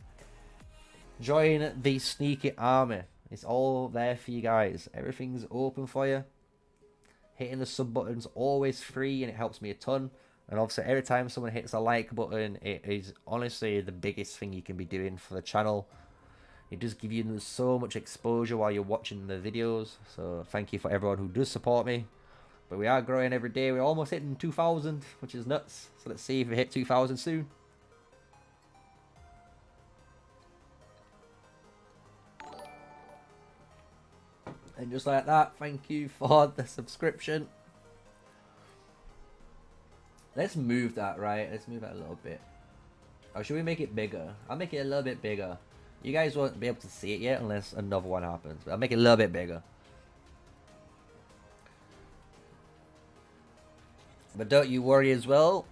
Join the sneaky army. It's all there for you guys. Everything's open for you. Hitting the sub button's always free and it helps me a ton. And obviously every time someone hits a like button, it is honestly the biggest thing you can be doing for the channel. It does give you so much exposure while you're watching the videos. So thank you for everyone who does support me. But we are growing every day. We're almost hitting 2,000, which is nuts. So let's see if we hit 2,000 soon. And just like that, thank you for the subscription. Let's move that, right? Let's move that a little bit. Or should we make it bigger? I'll make it a little bit bigger. You guys won't be able to see it yet unless another one happens. But I'll make it a little bit bigger. But don't you worry as well.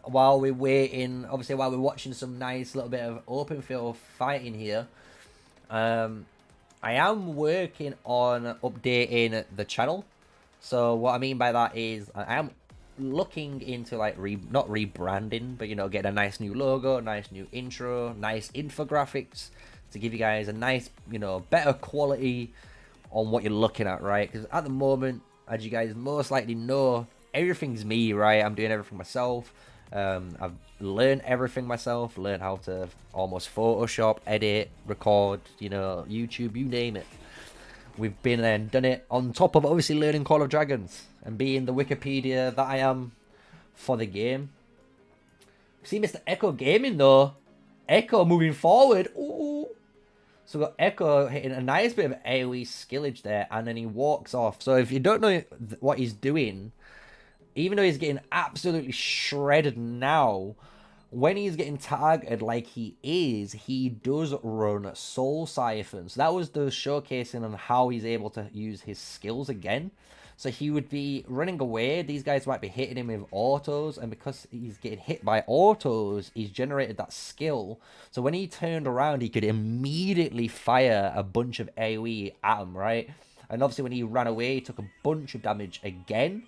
While we're waiting, obviously while we're watching some nice little bit of open field fighting here. I am working on updating the channel. So what I mean by that is I am looking into like not rebranding, but you know, getting a nice new logo, nice new intro, nice infographics to give you guys a nice, you know, better quality on what you're looking at, right? Because at the moment, as you guys most likely know, everything's me, right? I'm doing everything myself. I've learned everything myself, learned how to almost Photoshop, edit, record, you know, YouTube, you name it. We've been there and done it on top of obviously learning Call of Dragons and being the Wikipedia that I am for the game. See Mr. Echo Gaming though. Echo moving forward. Ooh. So we've got Echo hitting a nice bit of AoE skillage there, and then he walks off. So if you don't know what he's doing, even though he's getting absolutely shredded now, when he's getting targeted like he is, he does run Soul Siphons. That was the showcasing on how he's able to use his skills again. So he would be running away. These guys might be hitting him with autos, and because he's getting hit by autos, he's generated that skill. So when he turned around, he could immediately fire a bunch of AoE at him, right? And obviously when he ran away, he took a bunch of damage again.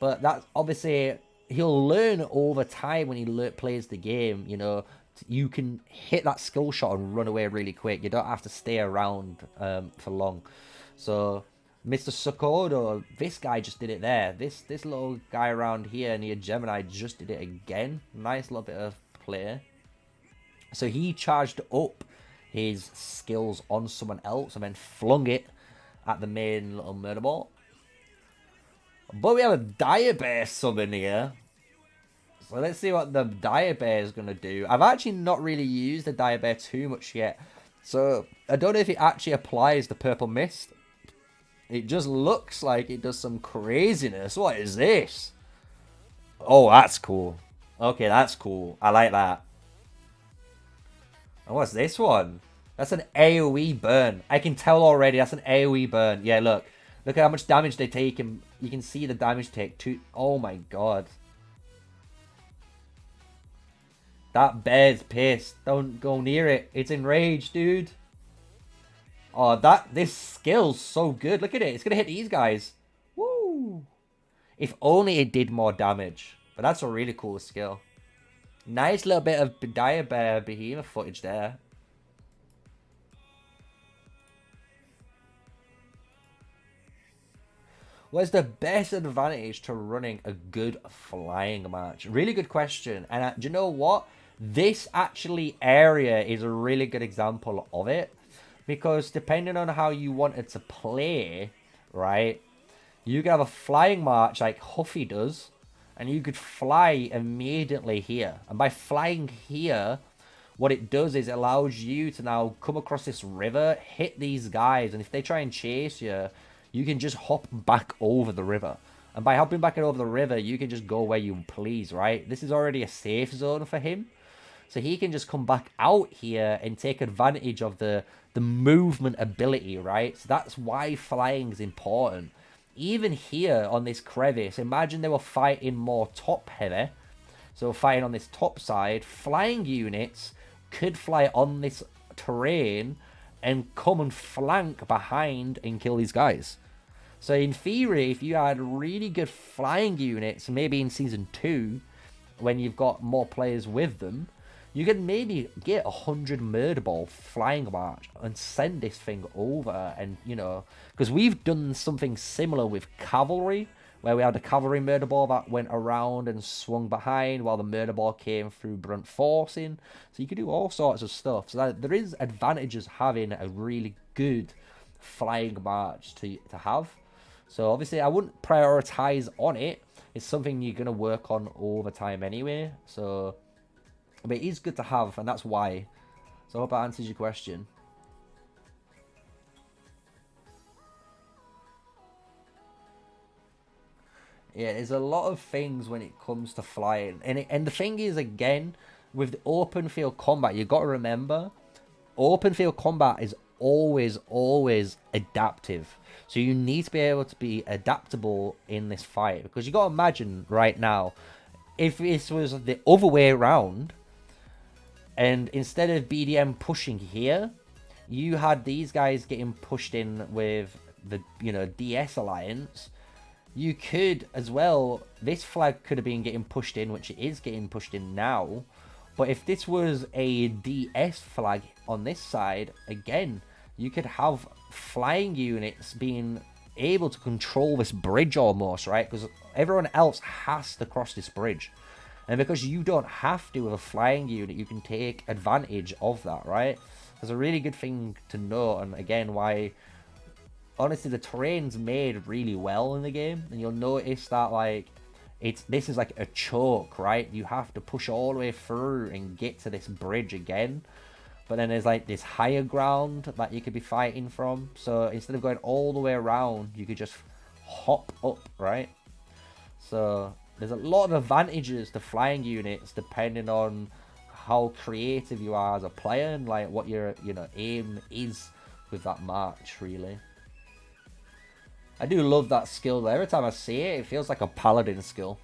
But that's obviously, he'll learn over time when he plays the game, you know. You can hit that skill shot and run away really quick. You don't have to stay around for long. So, Mr. Sokodo, this guy just did it there. This little guy around here near Gemini just did it again. Nice little bit of play. So he charged up his skills on someone else and then flung it at the main little murder ball. But we have a Dire Bear summon here. So let's see what the Dire Bear is going to do. I've actually not really used the Dire Bear too much yet. So I don't know if it actually applies the Purple Mist. It just looks like it does some craziness. What is this? Oh, that's cool. Okay, that's cool. I like that. And what's this one? That's an AoE burn. I can tell already that's an AoE burn. Yeah, look. Look at how much damage they take, and you can see the damage take too. Oh my god. That bear's pissed. Don't go near it. It's enraged, dude. Oh, this skill's so good. Look at it. It's going to hit these guys. Woo. If only it did more damage. But that's a really cool skill. Nice little bit of Dire Bear Behemoth footage there. What's the best advantage to running a good flying march? Really good question. And do you know what? This actually area is a really good example of it. Because depending on how you wanted to play, right? You could have a flying march like Huffy does. And you could fly immediately here. And by flying here, what it does is it allows you to now come across this river, hit these guys. And if they try and chase you, you can just hop back over the river. And by hopping back over the river, you can just go where you please, right? This is already a safe zone for him. So he can just come back out here and take advantage of the movement ability, right? So that's why flying is important. Even here on this crevice, imagine they were fighting more top heavy. So fighting on this top side, flying units could fly on this terrain and come and flank behind and kill these guys. So in theory, if you had really good flying units, maybe in Season 2, when you've got more players with them, you could maybe get 100 murder ball flying march and send this thing over. And, you know, because we've done something similar with cavalry, where we had a cavalry murder ball that went around and swung behind while the murder ball came through brunt forcing. So you could do all sorts of stuff. So there is advantages having a really good flying march to have. So obviously I wouldn't prioritize on it. It's something you're going to work on over time anyway. So, but it is good to have, and that's why. So I hope that answers your question. Yeah, there's a lot of things when it comes to flying. And the thing is, again, with the open field combat, you've got to remember, open field combat is always adaptive. So you need to be able to be adaptable in this fight. Because you got to imagine right now, if this was the other way around, and instead of BDM pushing here, you had these guys getting pushed in with the, DS Alliance. You could as well, this flag could have been getting pushed in, which it is getting pushed in now. But if this was a DS flag on this side, again, you could have flying units being able to control this bridge almost, right? Because everyone else has to cross this bridge. And because you don't have to with a flying unit, you can take advantage of that, right? That's a really good thing to know, and again, why... Honestly, the terrain's made really well in the game, and you'll notice that, like, this is like a choke, right? You have to push all the way through and get to this bridge again. But then there's like this higher ground that you could be fighting from. So instead of going all the way around, you could just hop up, right? So there's a lot of advantages to flying units depending on how creative you are as a player and like what your aim is with that march, really. I do love that skill though. Every time I see it, it feels like a paladin skill.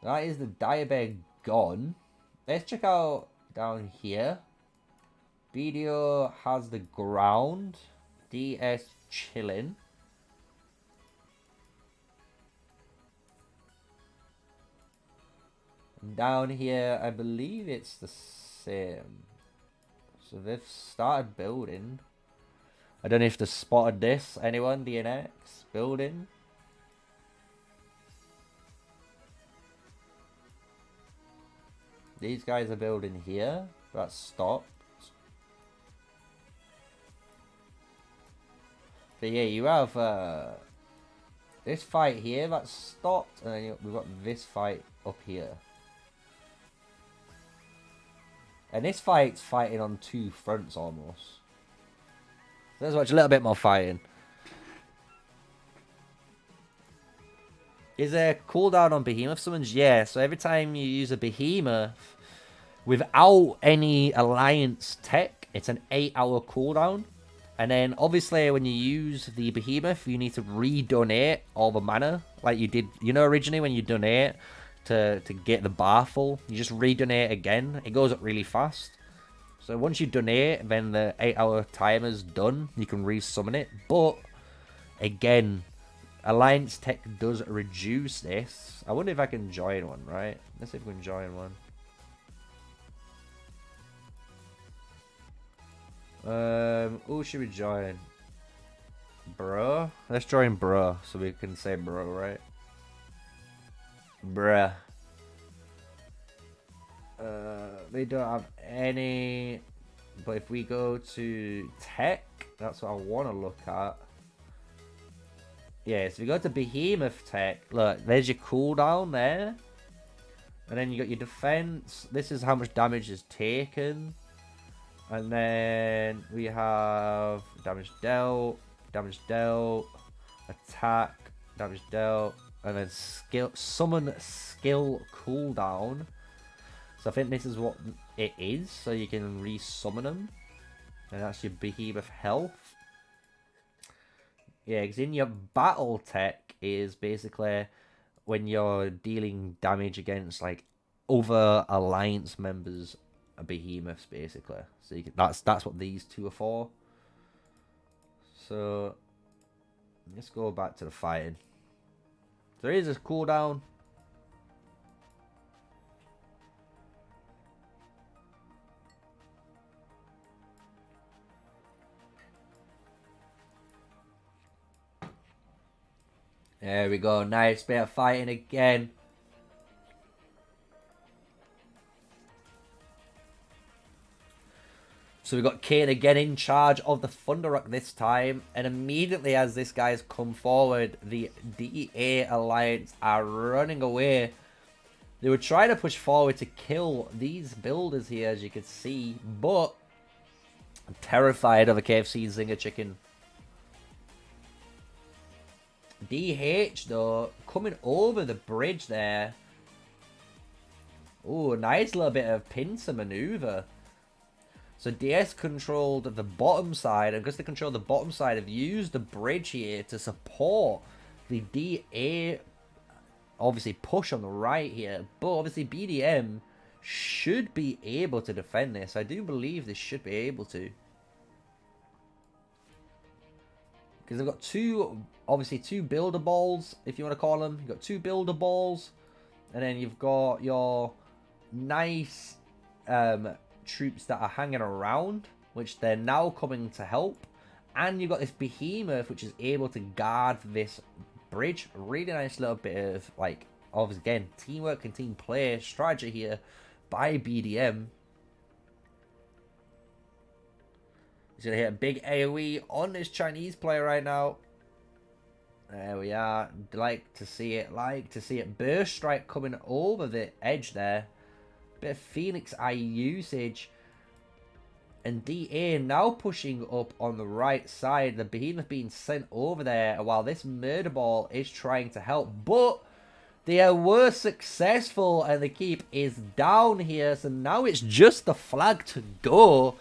That is the Diabeg gone. Let's check out down here. BD-0 has the ground. DS chilling. And down here, I believe it's the same. So they've started building. I don't know if they spotted this. Anyone? DNX? Building? These guys are building here. That stopped. But yeah, you have this fight here that stopped. And then we've got this fight up here. And this fight's fighting on two fronts almost. So let's watch a little bit more fighting. Is there a cooldown on Behemoth summons? Yeah, so every time you use a Behemoth without any Alliance tech, it's an 8-hour cooldown. And then obviously when you use the Behemoth, you need to redonate all the mana. Like you did, originally when you donate to get the bar full, you just redonate again. It goes up really fast. So once you donate, then the 8-hour timer's done. You can resummon it. But again, Alliance tech does reduce this. I wonder if I can join one, right? Let's see if we can join one. Who should we join? Bro? Let's join bro, so we can say bro, right? Bruh. They don't have any, but if we go to tech, that's what I want to look at. Yeah, so if you go to Behemoth tech, look, there's your cooldown there. And then you got your defense. This is how much damage is taken. And then we have damage dealt, attack, damage dealt, and then summon skill cooldown. So I think this is what it is, so you can resummon them. And that's your Behemoth health. Yeah, because in your battle tech is basically when you're dealing damage against like other Alliance members, Behemoths basically. So you can, that's what these two are for. So let's go back to the fighting. There is a cooldown. There we go. Nice bit of fighting again. So we've got Kane again in charge of the Thunderrock this time. And immediately as this guy's come forward, the DA Alliance are running away. They were trying to push forward to kill these builders here, as you can see. But I'm terrified of a KFC Zinger Chicken. DH, though, coming over the bridge there. Oh, nice little bit of pincer maneuver. So DS controlled the bottom side, and because they control the bottom side, have used the bridge here to support the DA, obviously, push on the right here. But obviously, BDM should be able to defend this. I do believe they should be able to. Because they've got two builder balls, if you want to call them. You've got two builder balls, and then you've got your nice troops that are hanging around, which they're now coming to help. And you've got this Behemoth, which is able to guard this bridge. Really nice little bit of, like, obviously, again, teamwork and team play strategy here by BDM. He's going to hit a big AoE on this Chinese player right now. There we are. Like to see it. Burst strike coming over the edge there. Bit of Phoenix Eye usage. And DA now pushing up on the right side. The Behemoth being sent over there while this Murder Ball is trying to help. But they were successful and the keep is down here. So now it's just the flag to go.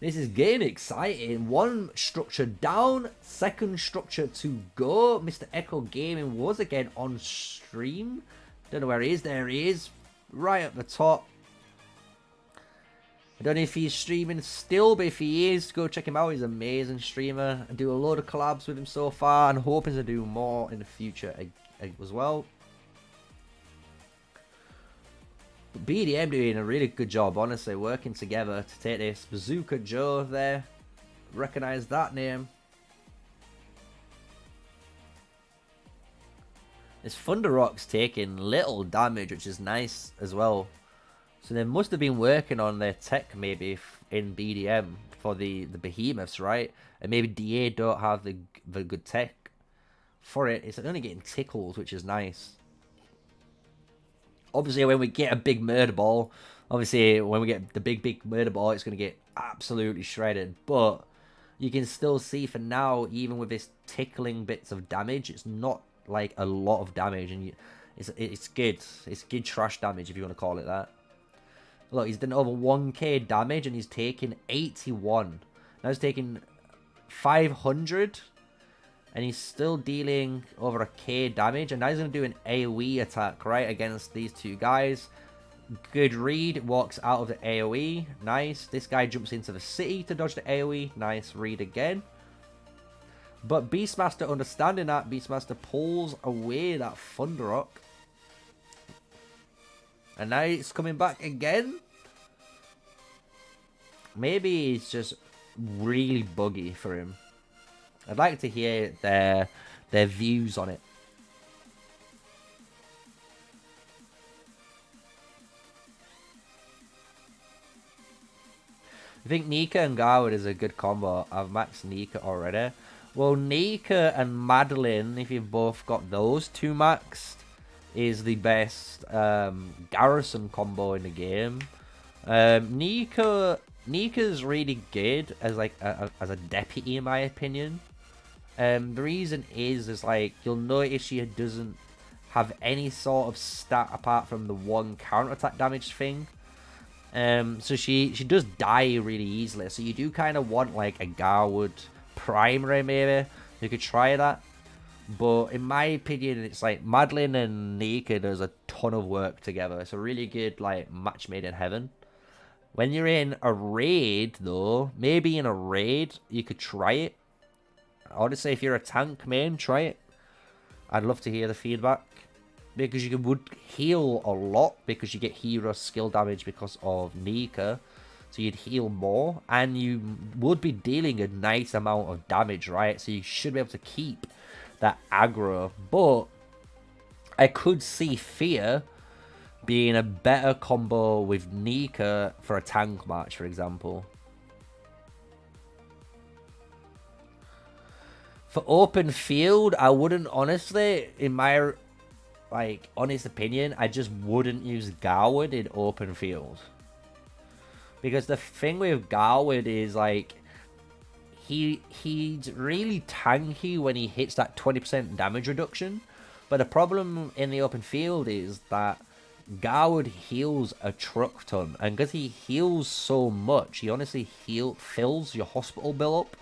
This is getting exciting. One structure down, second structure to go. Mr. Echo Gaming was again on stream. Don't know where he is. There he is. Right at the top. I don't know if he's streaming still, but if he is, go check him out. He's an amazing streamer. I do a load of collabs with him so far and hoping to do more in the future as well. BDM doing a really good job, honestly, working together to take this. Bazooka Joe there. Recognize that name. This Thunderrock's taking little damage, which is nice as well. So they must have been working on their tech maybe in BDM for the Behemoths, right? And maybe DA don't have the good tech for it. It's only getting tickled, which is nice. Obviously, when we get a big murder ball, obviously, when we get the big murder ball, it's going to get absolutely shredded. But you can still see for now, even with this tickling bits of damage, it's not like a lot of damage. And it's good. It's good trash damage, if you want to call it that. Look, he's done over 1k damage, and he's taking 81. Now he's taking 500. And he's still dealing over a K damage. And now he's going to do an AoE attack, right, against these two guys. Good read. Walks out of the AoE. Nice. This guy jumps into the city to dodge the AoE. Nice read again. But Beastmaster, understanding that, Beastmaster pulls away that Thunderrock. And now it's coming back again. Maybe it's just really buggy for him. I'd like to hear their views on it. I think Nika and Garwood is a good combo. I've maxed Nika already. Well, Nika and Madeline, if you've both got those two maxed, is the best garrison combo in the game. Nika's really good as like as a deputy, in my opinion. The reason is like you'll notice she doesn't have any sort of stat apart from the one counterattack damage thing. So she does die really easily. So you do kind of want like a Garwood primary maybe. You could try that. But in my opinion, it's like Madeline and Nika does a ton of work together. It's a really good like match made in heaven. When you're in a raid though, maybe in a raid you could try it. Honestly, if you're a tank main, try it. I'd love to hear the feedback. Because you would heal a lot. Because you get hero skill damage because of Nika. So you'd heal more. And you would be dealing a nice amount of damage, right? So you should be able to keep that aggro. But I could see Fear being a better combo with Nika for a tank match, for example. For open field, I wouldn't honestly, in my honest opinion, I just wouldn't use Garwood in open field. Because the thing with Garwood is like he's really tanky when he hits that 20% damage reduction. But the problem in the open field is that Garwood heals a truck ton, and because he heals so much, he honestly fills your hospital bill up.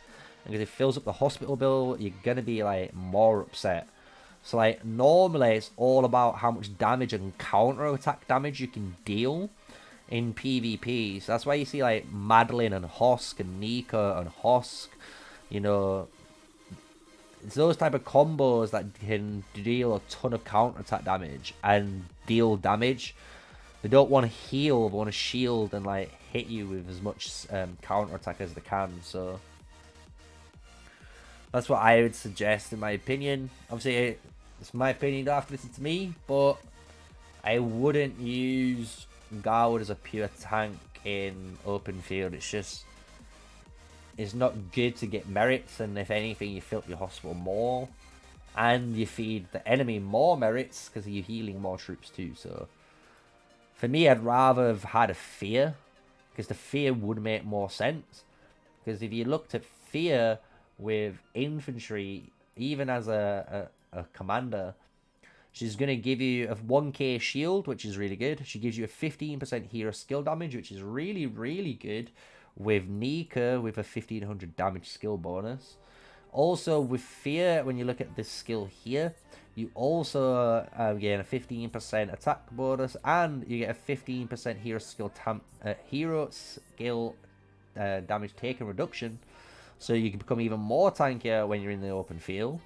And because it fills up the hospital bill, you're gonna be like more upset. So like normally it's all about how much damage and counter attack damage you can deal in PvP. So that's why you see like Madeline and Hosk and Nika and Hosk, you know, it's those type of combos that can deal a ton of counter attack damage and deal damage. They don't want to heal, they want to shield and like hit you with as much counter attack as they can. So that's what I would suggest in my opinion. Obviously, it's my opinion, you don't have to listen to me, but I wouldn't use Garwood as a pure tank in open field. It's not good to get merits, and if anything, you fill up your hospital more, and you feed the enemy more merits because you're healing more troops too. So for me, I'd rather have had a fear, because the fear would make more sense. Because if you looked at fear with infantry, even as a commander, she's going to give you a 1k shield, which is really good. She gives you a 15% hero skill damage, which is really, really good. With Nika, with a 1500 damage skill bonus. Also, with Fear, when you look at this skill here, you also get a 15% attack bonus, and you get a 15% hero skill damage taken reduction. So you can become even more tankier when you're in the open field.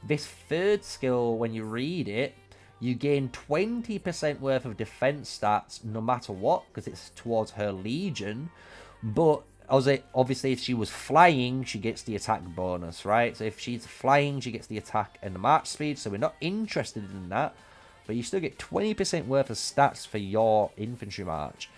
This third skill, when you read it, you gain 20% worth of defense stats no matter what, because it's towards her legion. But obviously, if she was flying, she gets the attack bonus, right? So if she's flying, she gets the attack and the march speed. So we're not interested in that. But you still get 20% worth of stats for your infantry march.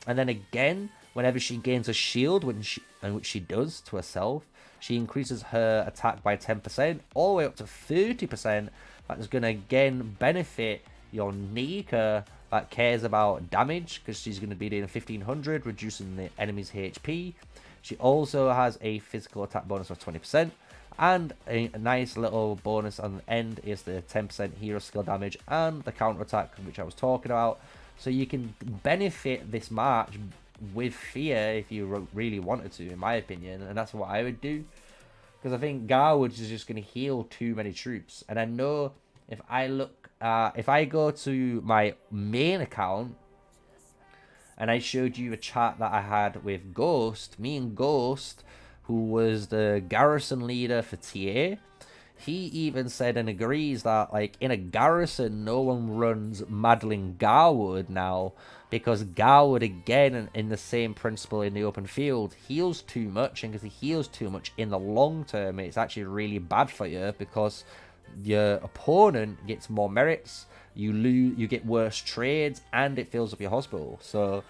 And then again, whenever she gains a shield, which she does to herself, she increases her attack by 10%, all the way up to 30%. That is going to again benefit your Nika that cares about damage, because she's going to be doing 1500, reducing the enemy's HP. She also has a physical attack bonus of 20%, and a nice little bonus on the end is the 10% hero skill damage and the counter attack, which I was talking about. So you can benefit this march with Fear if you really wanted to, in my opinion, and that's what I would do, because I think Garwood is just going to heal too many troops. And I know if I look, if I go to my main account and I showed you a chat that I had with Ghost, me and Ghost, who was the garrison leader for TA, he even said and agrees that like in a garrison, no one runs Madeline Garwood now, because Garwood, again, in the same principle in the open field, heals too much, and because he heals too much in the long term, it's actually really bad for you, because your opponent gets more merits, you get worse trades, and it fills up your hospital. So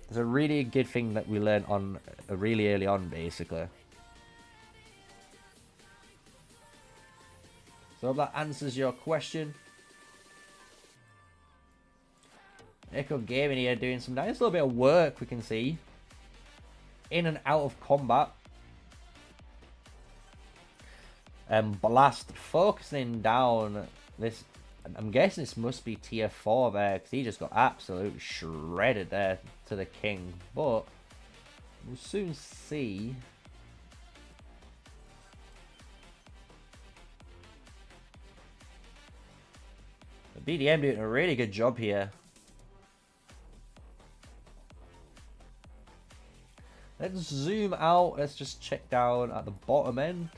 it's a really good thing that we learned on really early on, basically. So I hope that answers your question. Echo Gaming here doing some nice little bit of work, we can see, in and out of combat. Blast focusing down this. I'm guessing this must be tier 4 there, because he just got absolutely shredded there to the king. But we'll soon see. The BDM doing a really good job here. Let's zoom out. Let's just check down at the bottom end.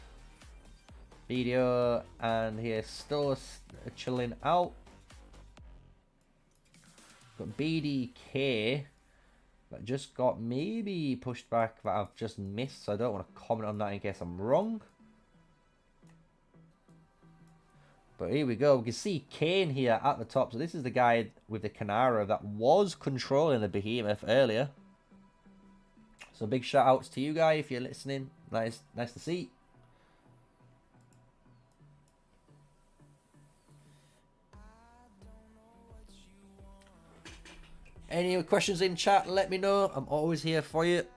Video, and here's still chilling out. Got BDK that just got maybe pushed back that I've just missed, so I don't want to comment on that in case I'm wrong. But here we go. We can see Kane here at the top. So this is the guy with the Canara that was controlling the Behemoth earlier. So big shout outs to you guys if you're listening. Nice to see. Any questions in chat, let me know. I'm always here for you.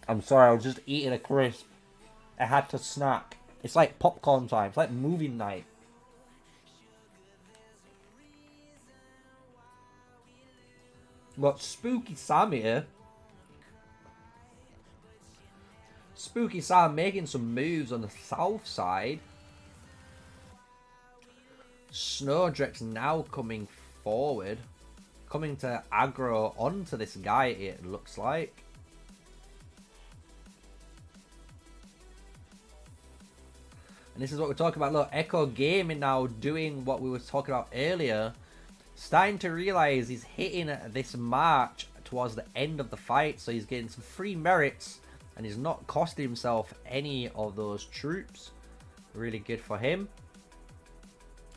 I'm sorry, I was just eating a crisp. I had to snack. It's like popcorn time. It's like movie night. Got Spooky Sam here. Spooky Sam making some moves on the south side. Snowdrex now coming forward. Coming to aggro onto this guy, it looks like. And this is what we're talking about. Look, Echo Gaming now doing what we were talking about earlier. Starting to realize he's hitting this march towards the end of the fight. So he's getting some free merits. And he's not costing himself any of those troops. Really good for him.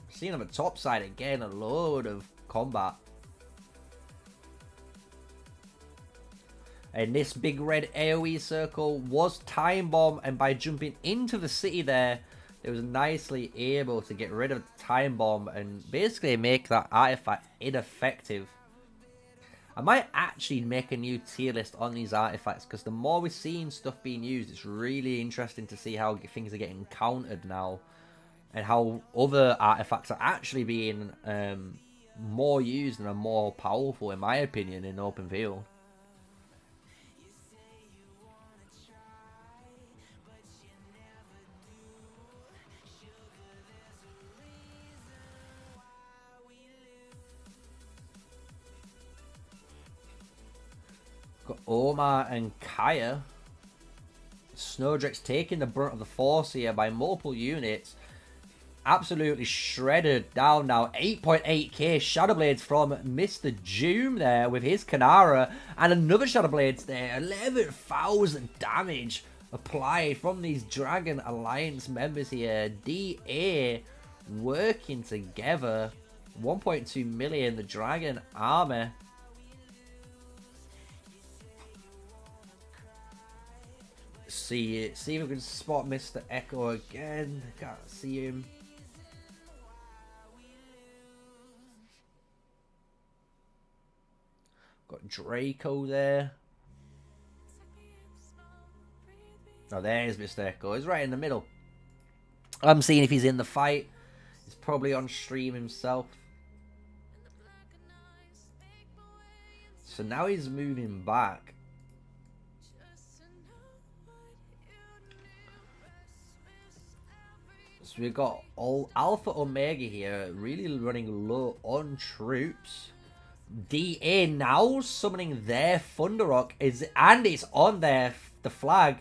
Seeing on the top side again, a load of combat. And this big red AoE circle was time bomb. And by jumping into the city there, it was nicely able to get rid of the time bomb and basically make that artifact ineffective. I might actually make a new tier list on these artifacts because the more we're seeing stuff being used, it's really interesting to see how things are getting countered now and how other artifacts are actually being more used and are more powerful, in my opinion, in open field. Got Omar and Kaya. Snowdrex taking the brunt of the force here by multiple units. Absolutely shredded down now. 8.8k Shadowblades from Mr. Doom there with his Kanara. And another Shadowblades there. 11,000 damage applied from these Dragon Alliance members here. DA working together. 1.2 million, the Dragon army. See if we can spot Mr. Echo again. Can't see him. Got Draco there. Oh, there's Mr. Echo. He's right in the middle. I'm seeing if he's in the fight. He's probably on stream himself. So now he's moving back. So we've got all Alpha Omega here, really running low on troops. DA now summoning their Thunderrock, and it's on the flag.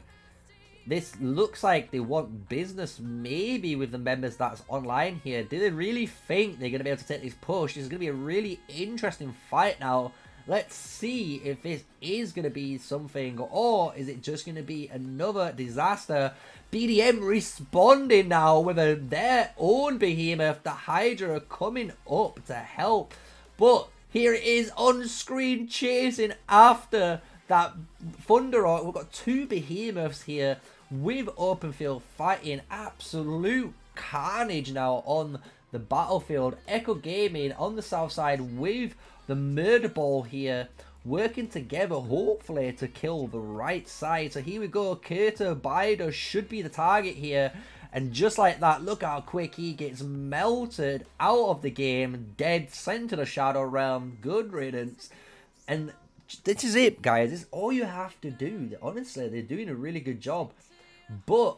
This looks like they want business maybe with the members that's online here. Do they really think they're going to be able to take this push? This is going to be a really interesting fight now. Let's see if this is going to be something, or is it just going to be another disaster? BDM responding now with their own Behemoth. The Hydra are coming up to help. But here it is on screen chasing after that Thunderrock. We've got two Behemoths here with open field fighting. Absolute carnage now on the battlefield. Echo Gaming on the south side with the Murder Ball here, working together hopefully to kill the right side. So here we go. Kato Bido should be the target here. And just like that, look how quick he gets melted out of the game. Dead, sent to the Shadow Realm. Good riddance. And this is it, guys. This is all you have to do. Honestly, they're doing a really good job. But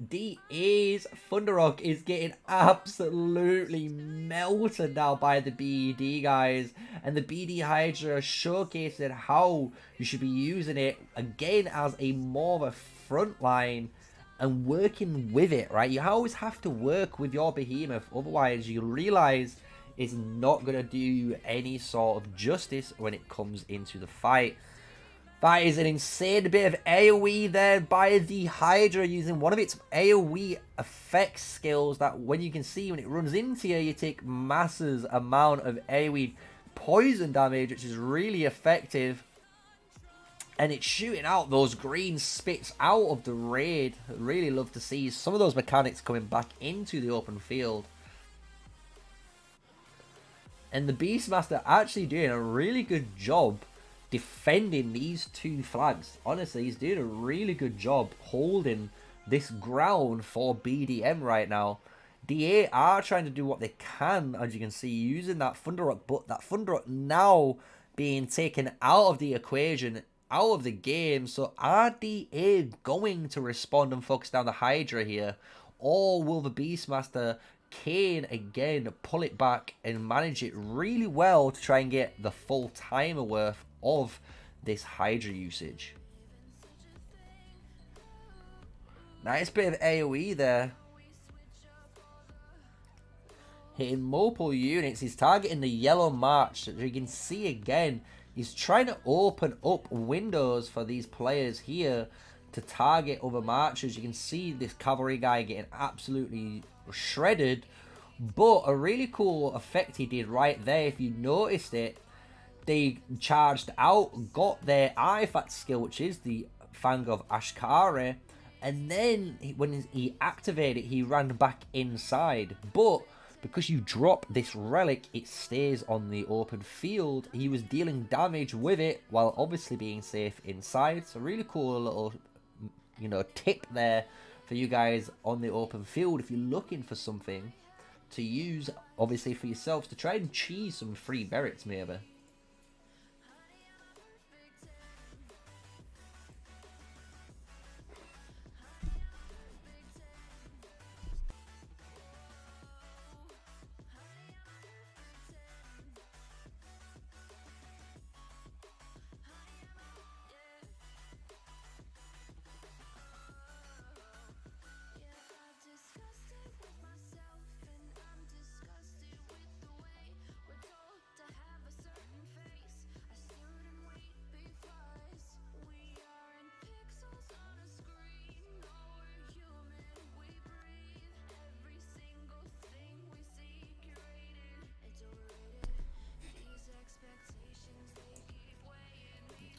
DA's Thunderrock is getting absolutely melted now by the BD guys. And the BD Hydra showcasing how you should be using it again as a more of a frontline and working with it, right? You always have to work with your Behemoth, otherwise you'll realize it's not going to do any sort of justice when it comes into the fight. That is an insane bit of AoE there by the Hydra, using one of its AoE effect skills that, when you can see when it runs into you, you take massive amount of AoE poison damage, which is really effective. And it's shooting out those green spits out of the raid. I really love to see some of those mechanics coming back into the open field. And the Beastmaster actually doing a really good job defending these two flags. Honestly, he's doing a really good job holding this ground for BDM right now. DA are trying to do what they can, as you can see, using that Thunder Rock, but that Thunder Rock now being taken out of the equation, out of the game. So are DA going to respond and focus down the Hydra here, or will the Beastmaster Kane again pull it back and manage it really well to try and get the full timer worth of this Hydra usage? Nice bit of AoE there. Hitting multiple units. He's targeting the yellow march. As you can see again, he's trying to open up windows for these players here to target other marchers. You can see this cavalry guy getting absolutely shredded. But a really cool effect he did right there, if you noticed it, they charged out, got their IFAT skill, which is the Fang of Ashkari, and then when he activated it, he ran back inside. But because you drop this relic, it stays on the open field. He was dealing damage with it while obviously being safe inside. So really cool little, you know, tip there for you guys on the open field if you're looking for something to use, obviously, for yourselves to try and cheese some free berets maybe.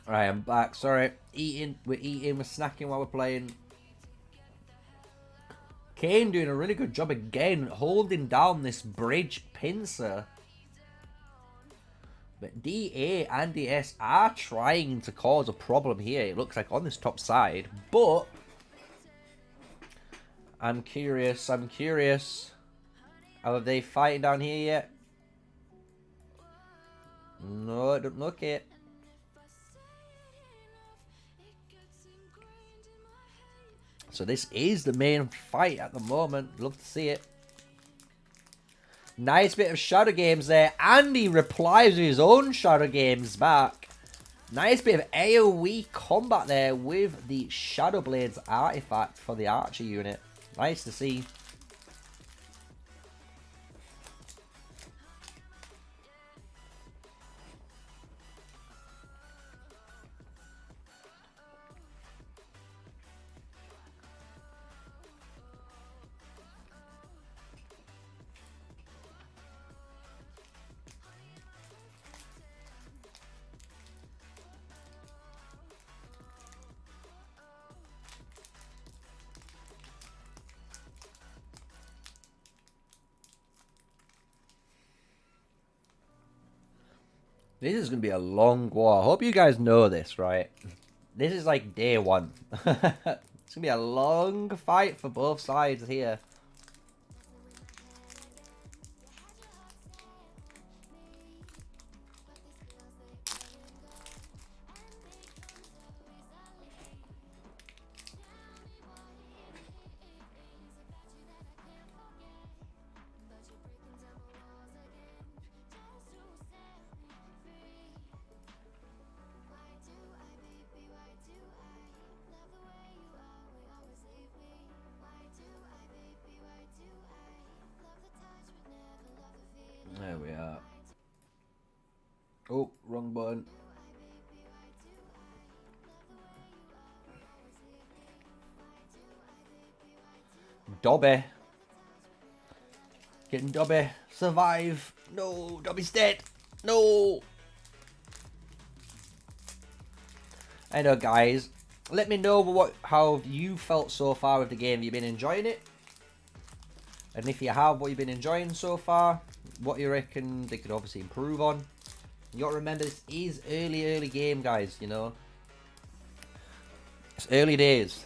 Right, I'm back. Sorry, we're snacking while we're playing. Kane doing a really good job again, holding down this bridge pincer. But DA and DS are trying to cause a problem here, it looks like, on this top side. But I'm curious. Are they fighting down here yet? No, it doesn't look it. So this is the main fight at the moment. Love to see it. Nice bit of Shadow Games there. And he replies with his own Shadow Games back. Nice bit of AoE combat there with the Shadow Blades artifact for the Archer unit. Nice to see. This is going to be a long war. I hope you guys know this, right? This is like day one. It's going to be a long fight for both sides here. Oh, wrong button. Dobby. Getting Dobby. Survive. No, Dobby's dead. No. I know, guys. Let me know how you felt so far with the game. Have you been enjoying it? And if you have, what you've been enjoying so far? What you reckon they could obviously improve on? You got to remember, this is early game, guys, you know. It's early days.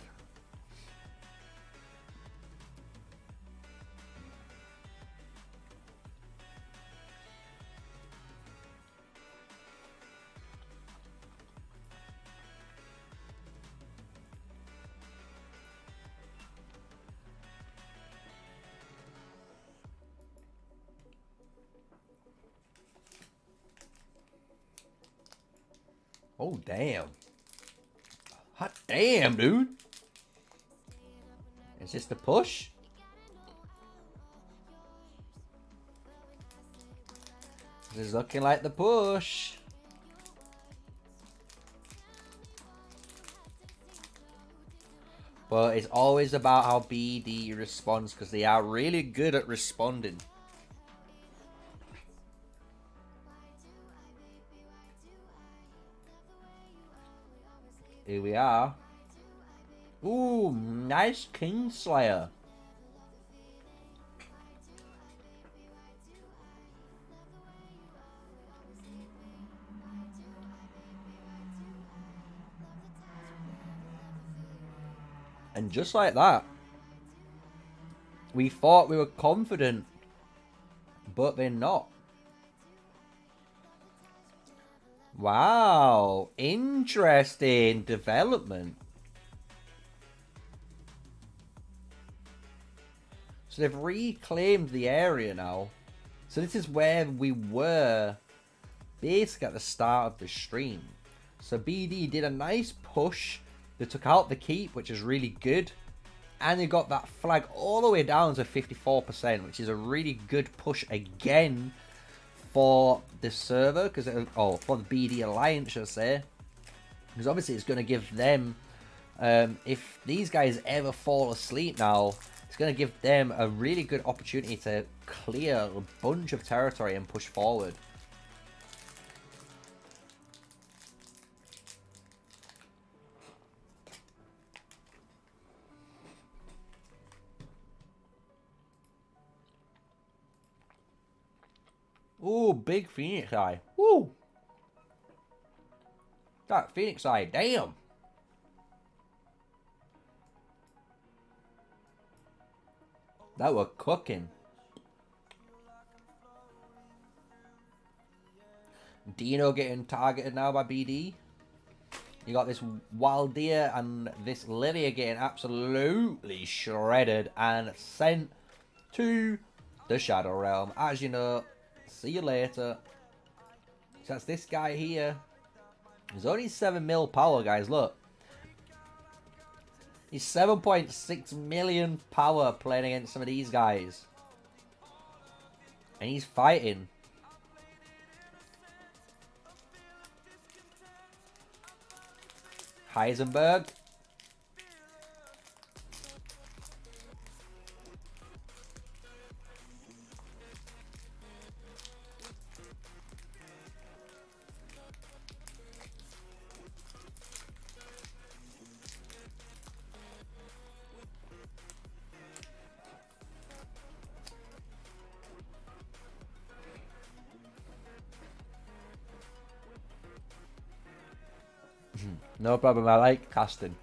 Oh, damn. Hot damn, dude. Is this the push? This is looking like the push. But it's always about how BD responds, because they are really good at responding. Here we are. Ooh, nice Kingslayer. And just like that, we thought we were confident, but they're not. Wow, interesting development. So they've reclaimed the area now. So this is where we were basically at the start of the stream. So BD did a nice push. They took out the keep, which is really good. And they got that flag all the way down to 54%, which is a really good push again for the server. For the BD Alliance, should I say. Because obviously it's going to give them, if these guys ever fall asleep now, it's going to give them a really good opportunity to clear a bunch of territory and push forward. Ooh, big Phoenix Eye. Woo! That Phoenix Eye, damn! That were cooking. Dino getting targeted now by BD. You got this Wild Deer and this Lydia getting absolutely shredded and sent to the Shadow Realm. As you know, see you later. So that's this guy here. He's only 7 mil power, guys, look. He's 7.6 million power playing against some of these guys. And he's fighting. Heisenberg. No problem, I like casting.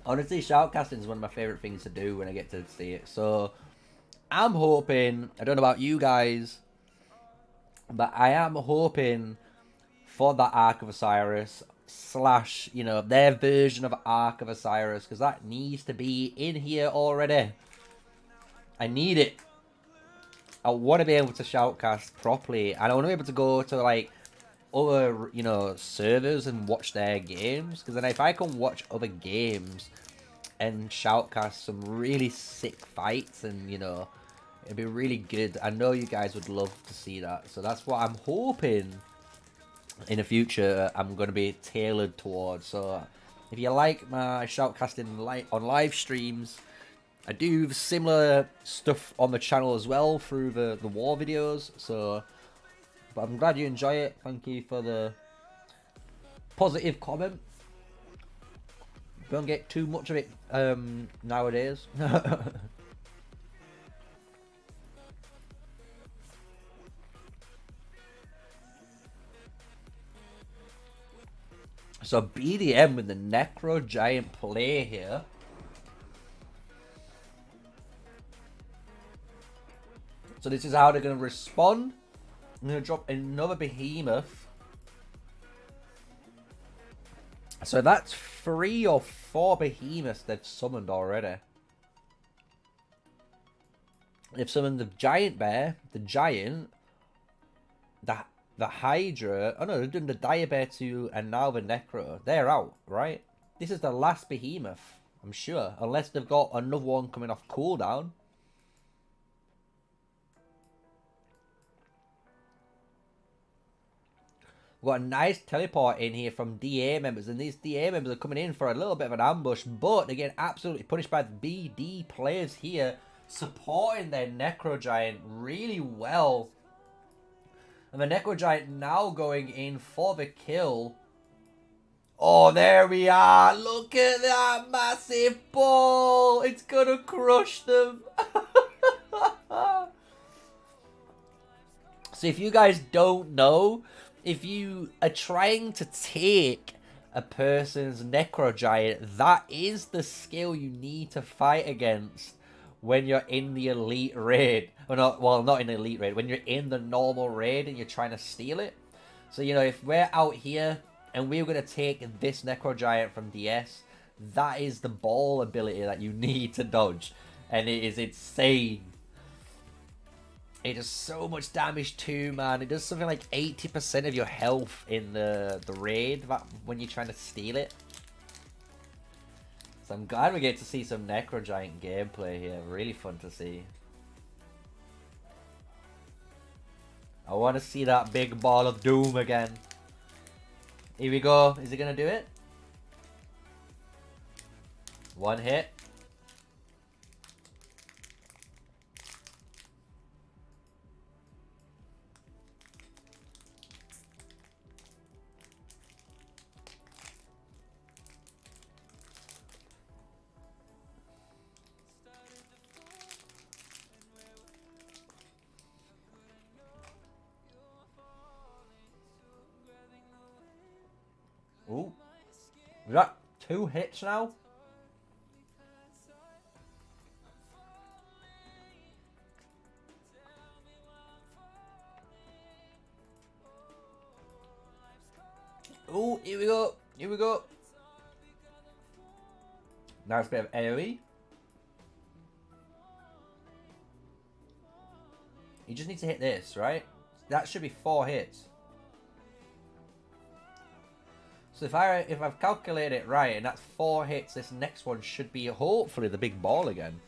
Honestly, shoutcasting is one of my favourite things to do when I get to see it. So, I'm hoping, I don't know about you guys, but I am hoping for that Ark of Osiris / their version of Ark of Osiris, because that needs to be in here already. I need it. I want to be able to shoutcast properly, and I want to be able to go to, like, other, servers and watch their games, because then if I can watch other games and shoutcast some really sick fights, and It'd be really good. I know you guys would love to see that. So that's what I'm hoping in the future I'm going to be tailored towards. So if you like my shoutcasting on live streams, I do similar stuff on the channel as well through the war videos. So, but I'm glad you enjoy it. Thank you for the positive comment. Don't get too much of it nowadays. So BDM with the Necro Giant play here. So this is how they're going to respond. I'm going to drop another Behemoth. So that's 3 or 4 Behemoths they've summoned already. They've summoned the Giant Bear, the Giant, the Hydra. Oh no, they're doing the Dire Bear 2 and now the Necro. They're out, right? This is the last Behemoth, I'm sure. Unless they've got another one coming off cooldown. We've got a nice teleport in here from DA members. And these DA members are coming in for a little bit of an ambush. But they get absolutely punished by the BD players here. Supporting their Necro Giant really well. And the Necro Giant now going in for the kill. Oh, there we are. Look at that massive ball. It's going to crush them. So if you guys don't know, if you are trying to take a person's Necro Giant, that is the skill you need to fight against when you're in the elite raid. Or not, well, not in the elite raid. When you're in the normal raid and you're trying to steal it. So, you know, if we're out here and we're going to take this Necro Giant from DS, that is the ball ability that you need to dodge. And it is insane. It does so much damage too, man. It does something like 80% of your health in the raid when you're trying to steal it. So I'm glad we get to see some Necro Giant gameplay here. Really fun to see. I want to see that big ball of doom again. Here we go. Is he going to do it? One hit. Ooh. We got 2 hits now. Ooh, here we go. Here we go. Nice bit of AoE. You just need to hit this, right? That should be 4 hits. So if I've calculated it right, and that's 4 hits, this next one should be hopefully the big ball again.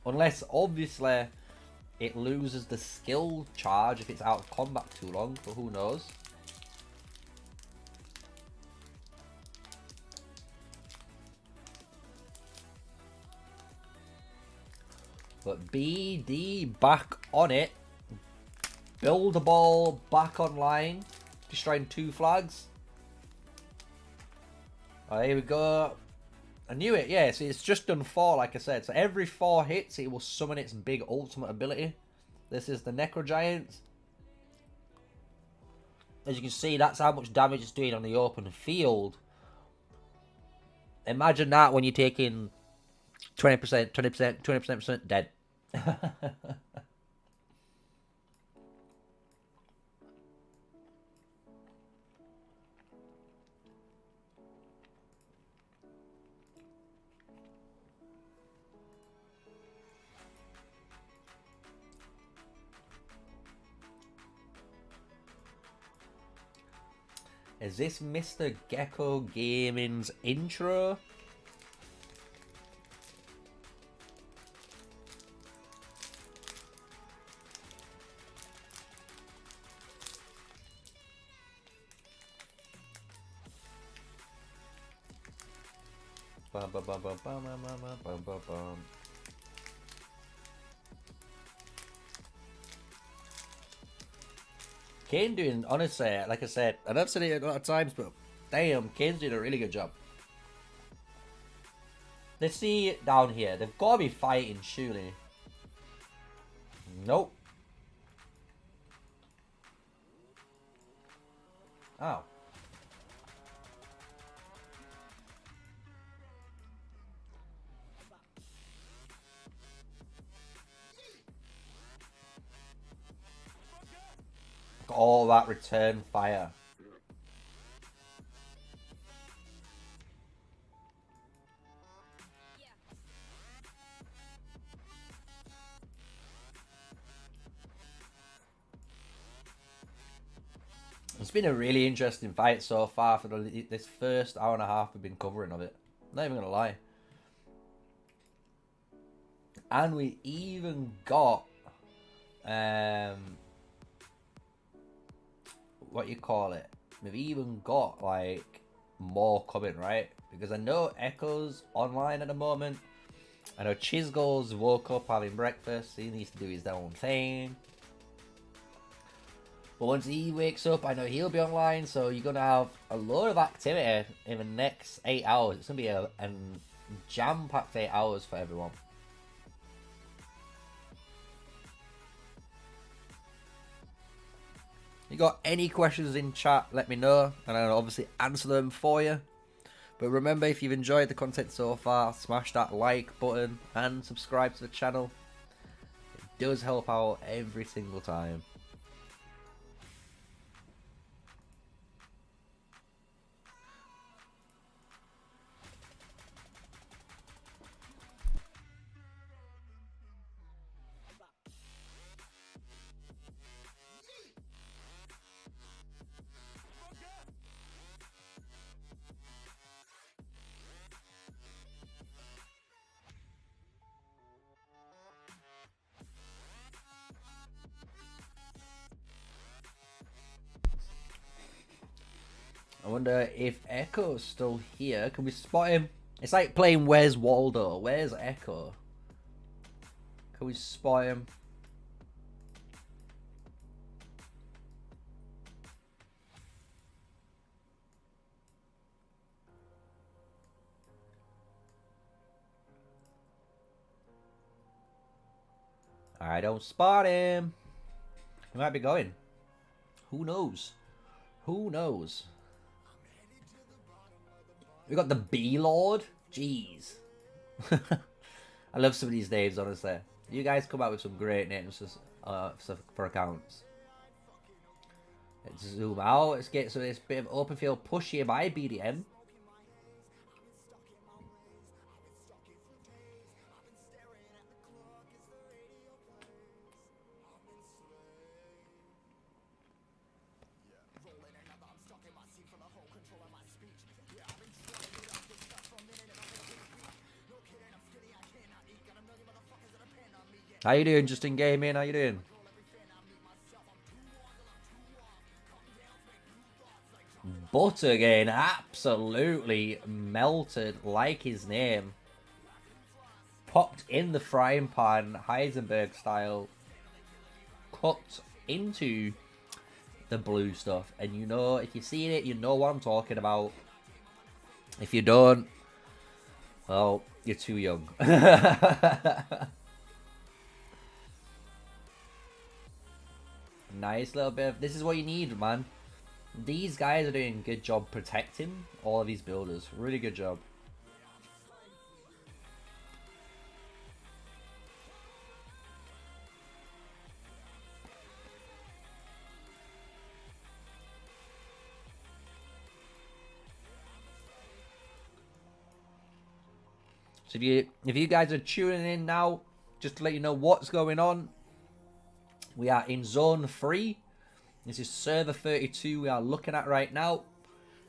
Unless, obviously, it loses the skill charge if it's out of combat too long, but who knows. But BD back on it. Build a ball back online. Destroying 2 flags. Oh, here we go. I knew it, yeah. So it's just done 4, like I said. So every 4 hits, it will summon its big ultimate ability. This is the Necro Giant. As you can see, that's how much damage it's doing on the open field. Imagine that when you're taking 20%, 20%, 20% dead. Is this Mr. Gecko Gaming's intro? Kane doing, honestly, like I said, and I've said it a lot of times, but damn, Kane's doing a really good job. Let's see it down here. They've got to be fighting, surely. Nope. Oh. Got all that return fire. It's been a really interesting fight so far for this first hour and a half we've been covering of it. Not even gonna lie. And we even got what you call it? We've even got like more coming, right? Because I know Echo's online at the moment. I know Chisgo's woke up having breakfast. He needs to do his own thing. But once he wakes up, I know he'll be online. So you're gonna have a lot of activity in the next 8 hours. It's gonna be a jam-packed 8 hours for everyone. You got any questions in chat, let me know, and I'll obviously answer them for you. But remember, if you've enjoyed the content so far, smash that like button and subscribe to the channel. It does help out every single time. I wonder if Echo's still here. Can we spot him? It's like playing Where's Waldo? Where's Echo? Can we spot him? I don't spot him. He might be going. Who knows? Who knows? We got the B-Lord. Jeez. I love some of these names, honestly. You guys come out with some great names for accounts. Let's zoom out. Let's get some of this bit of open field push here by BDM. How you doing, Justin Gaming? How you doing? Butter again, absolutely melted like his name. Popped in the frying pan, Heisenberg style. Cooked into the blue stuff. And you know, if you've seen it, you know what I'm talking about. If you don't, well, you're too young. Nice little bit of, this is what you need, man. These guys are doing a good job protecting all of these builders. Really good job. So if you guys are tuning in now, just to let you know what's going on, we are in zone 3. This is server 32 we are looking at right now.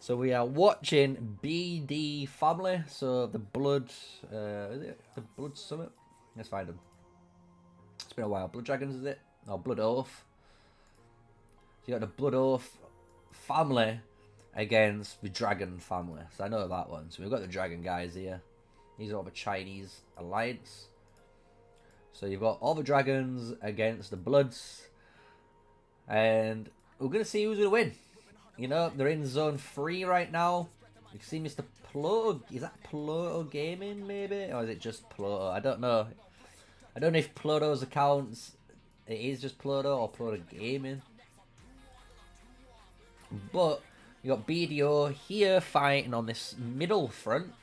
So we are watching BD family. So the Blood, is it the Blood Summit? Let's find them. It's been a while. Blood Dragons, is it? No, Blood Oath. So you got the Blood Oath family against the Dragon family. So I know that one. So we've got the Dragon guys here. He's of a Chinese alliance. So you've got all the dragons against the Bloods. And we're going to see who's going to win. You know, they're in Zone 3 right now. You can see Mr. Pluto. Is that Pluto Gaming, maybe? Or is it just Pluto? I don't know. I don't know if Pluto's accounts... It is just Pluto or Pluto Gaming. But you got BD-0 here fighting on this middle front.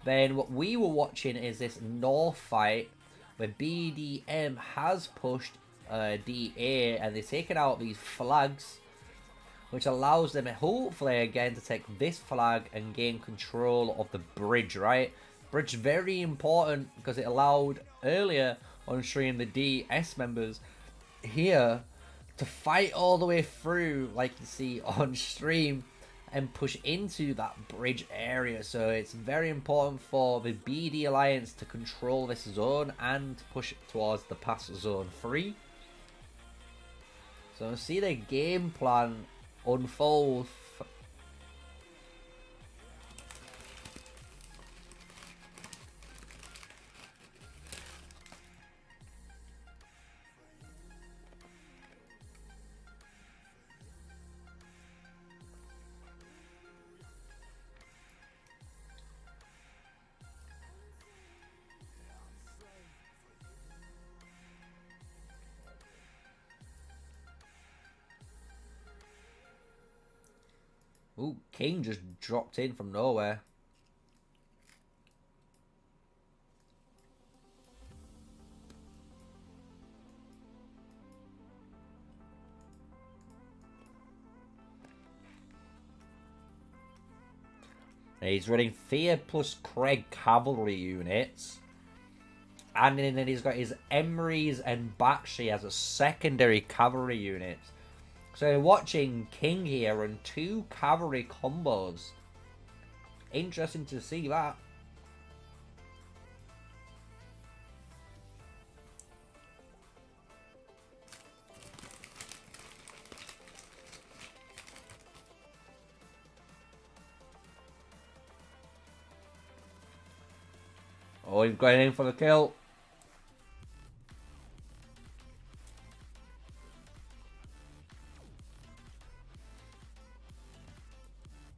Then what we were watching is this north fight where BDM has pushed DA and they've taken out these flags, which allows them hopefully again to take this flag and gain control of the bridge, right? Bridge very important because it allowed earlier on stream the DS members here to fight all the way through, like you see on stream, and push into that bridge area. So it's very important for the BD Alliance to control this zone and push towards the past Zone 3. So see the game plan unfold. Ooh, King just dropped in from nowhere. He's running Fear plus Craig cavalry units. And then he's got his Emery's and Bakshi as a secondary cavalry unit. So you're watching King here run 2 cavalry combos. Interesting to see that. Oh, he's going in for the kill.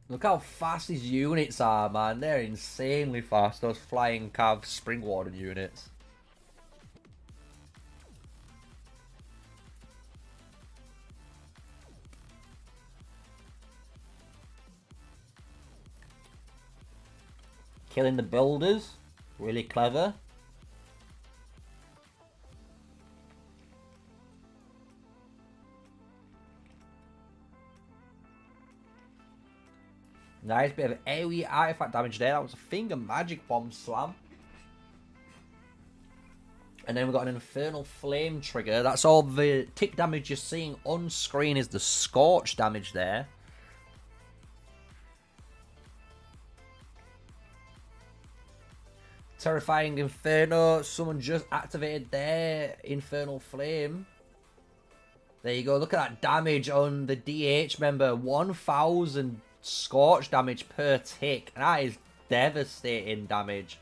Look how fast these units are, man. They're insanely fast, those flying cav spring warden units. Killing the builders. Really clever. Nice bit of AoE artifact damage there. That was a finger magic bomb slam. And then we've got an infernal flame trigger. That's all the tick damage you're seeing on screen is the scorch damage there. Terrifying Inferno. Someone just activated their Infernal Flame. There you go. Look at that damage on the DH member. 1,000 scorch damage per tick. That is devastating damage.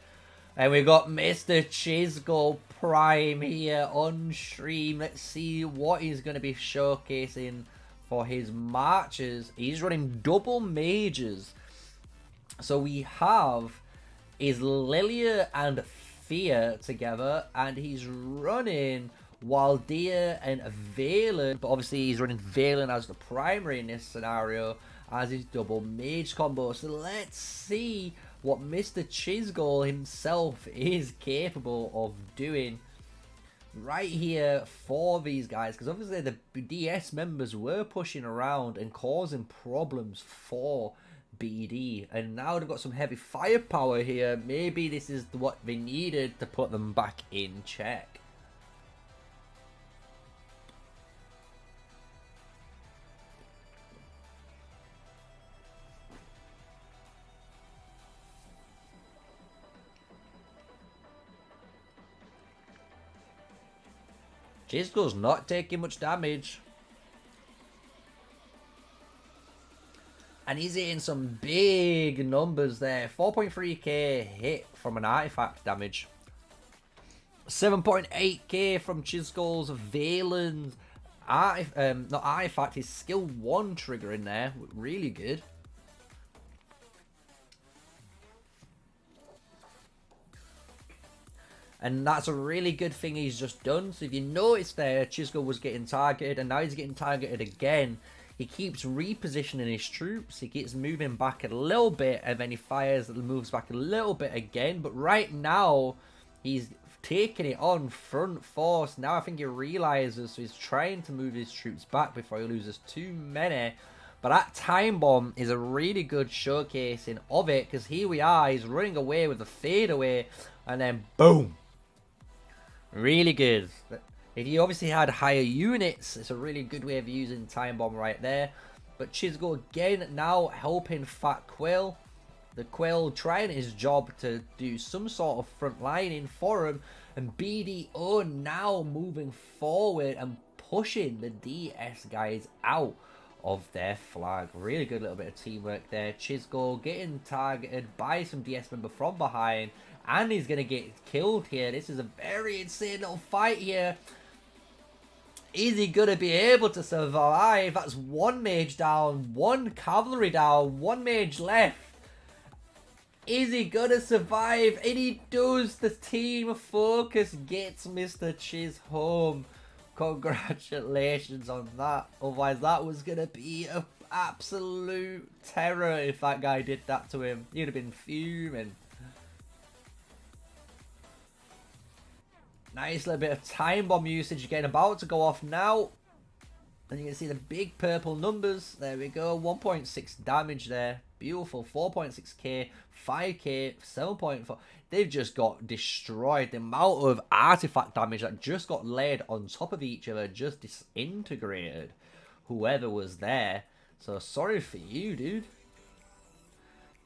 And we got Mr. Chisgo Prime here on stream. Let's see what he's going to be showcasing for his marches. He's running double mages. So we have is Lilia and Fear together, and he's running Waldia and Valen, but obviously he's running Valen as the primary in this scenario as his double mage combo. So let's see what Mr. Chisgol himself is capable of doing right here for these guys, because obviously the DS members were pushing around and causing problems for BD, and now they've got some heavy firepower here. Maybe this is what they needed to put them back in check. Chisgo's not taking much damage. And he's hitting some big numbers there. 4.3k hit from an artifact damage. 7.8k from Chisgul's Valen's not artifact, his skill 1 trigger in there. Really good. And that's a really good thing he's just done. So if you notice there, Chisgul was getting targeted, and now he's getting targeted again. He keeps repositioning his troops. He keeps moving back a little bit, and then he fires and moves back a little bit again. But right now, he's taking it on front force. Now I think he realizes, so he's trying to move his troops back before he loses too many. But that time bomb is a really good showcasing of it, because here we are, he's running away with a fadeaway, and then boom. Really good. If you obviously had higher units, it's a really good way of using time bomb right there. But Chisgul again now helping Fat Quill. The Quill trying his job to do some sort of front lining for him. And BD-0 now moving forward and pushing the DS guys out of their flag. Really good little bit of teamwork there. Chisgul getting targeted by some DS member from behind. And he's going to get killed here. This is a very insane little fight here. Is he going to be able to survive? That's one mage down, one cavalry down, one mage left. Is he going to survive? And he does. The team focus gets Mr. Chiz home. Congratulations on that. Otherwise, that was going to be an absolute terror if that guy did that to him. He'd have been fuming. Nice little bit of time bomb usage again, about to go off now. And you can see the big purple numbers. There we go, 1.6 damage there. Beautiful, 4.6k, 5k, 7.4. They've just got destroyed. The amount of artifact damage that just got laid on top of each other just disintegrated whoever was there. So sorry for you, dude.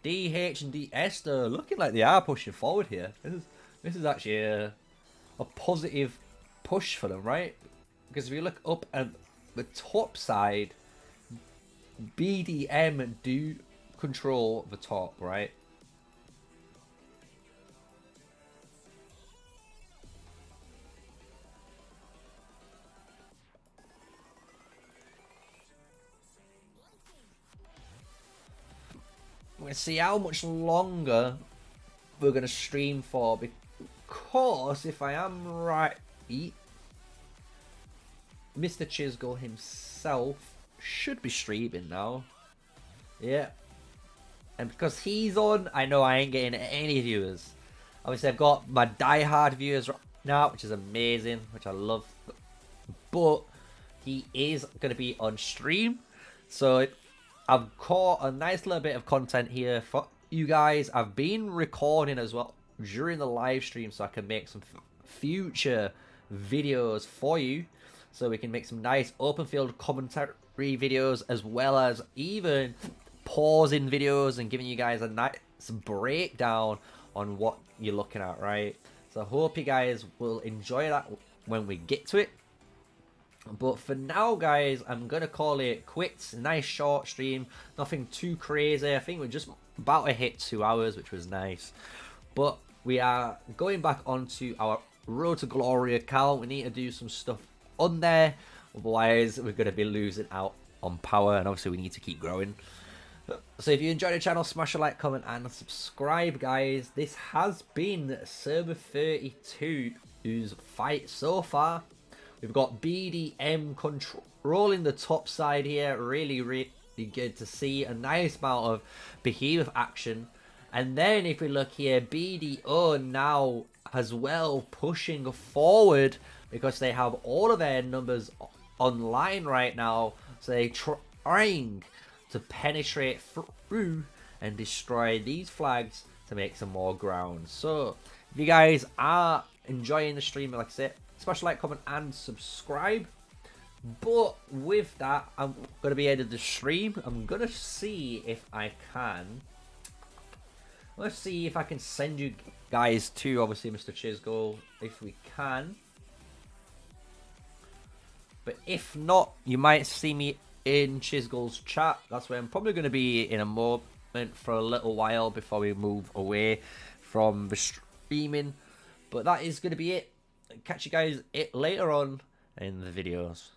DH and DS though, looking like they are pushing forward here. This is actually a positive push for them, right? Because if you look up at the top side, BDM do control the top, right? We're going to see how much longer we're going to stream for, because if I am right, Mr. Chisgul himself should be streaming now. Yeah. And because he's on, I know I ain't getting any viewers. Obviously, I've got my die-hard viewers right now, which is amazing, which I love. But he is going to be on stream. So I've caught a nice little bit of content here for you guys. I've been recording as well during the live stream, so I can make some future videos for you, so we can make some nice open field commentary videos, as well as even pausing videos and giving you guys a nice breakdown on what you're looking at, right? So I hope you guys will enjoy that when we get to it. But for now, guys, I'm gonna call it quits. A nice short stream, nothing too crazy. I think we're just about to hit 2 hours, which was nice. But we are going back onto our Road to Glory account. We need to do some stuff on there. Otherwise, we're going to be losing out on power. And obviously, we need to keep growing. So if you enjoyed the channel, smash a like, comment, and subscribe, guys. This has been Server 32's fight so far. We've got BDM controlling the top side here. Really, really good to see. A nice amount of Behemoth action. And then if we look here, BD-0 now as well pushing forward, because they have all of their numbers online right now. So they're trying to penetrate through and destroy these flags to make some more ground. So if you guys are enjoying the stream, like I said, smash like, comment, and subscribe. But with that, I'm going to be ending the stream. I'm going to see if I can... Let's see if I can send you guys to, obviously, Mr. Chisgul, if we can. But if not, you might see me in Chisgle's chat. That's where I'm probably going to be in a moment for a little while before we move away from the streaming. But that is going to be it. Catch you guys later on in the videos.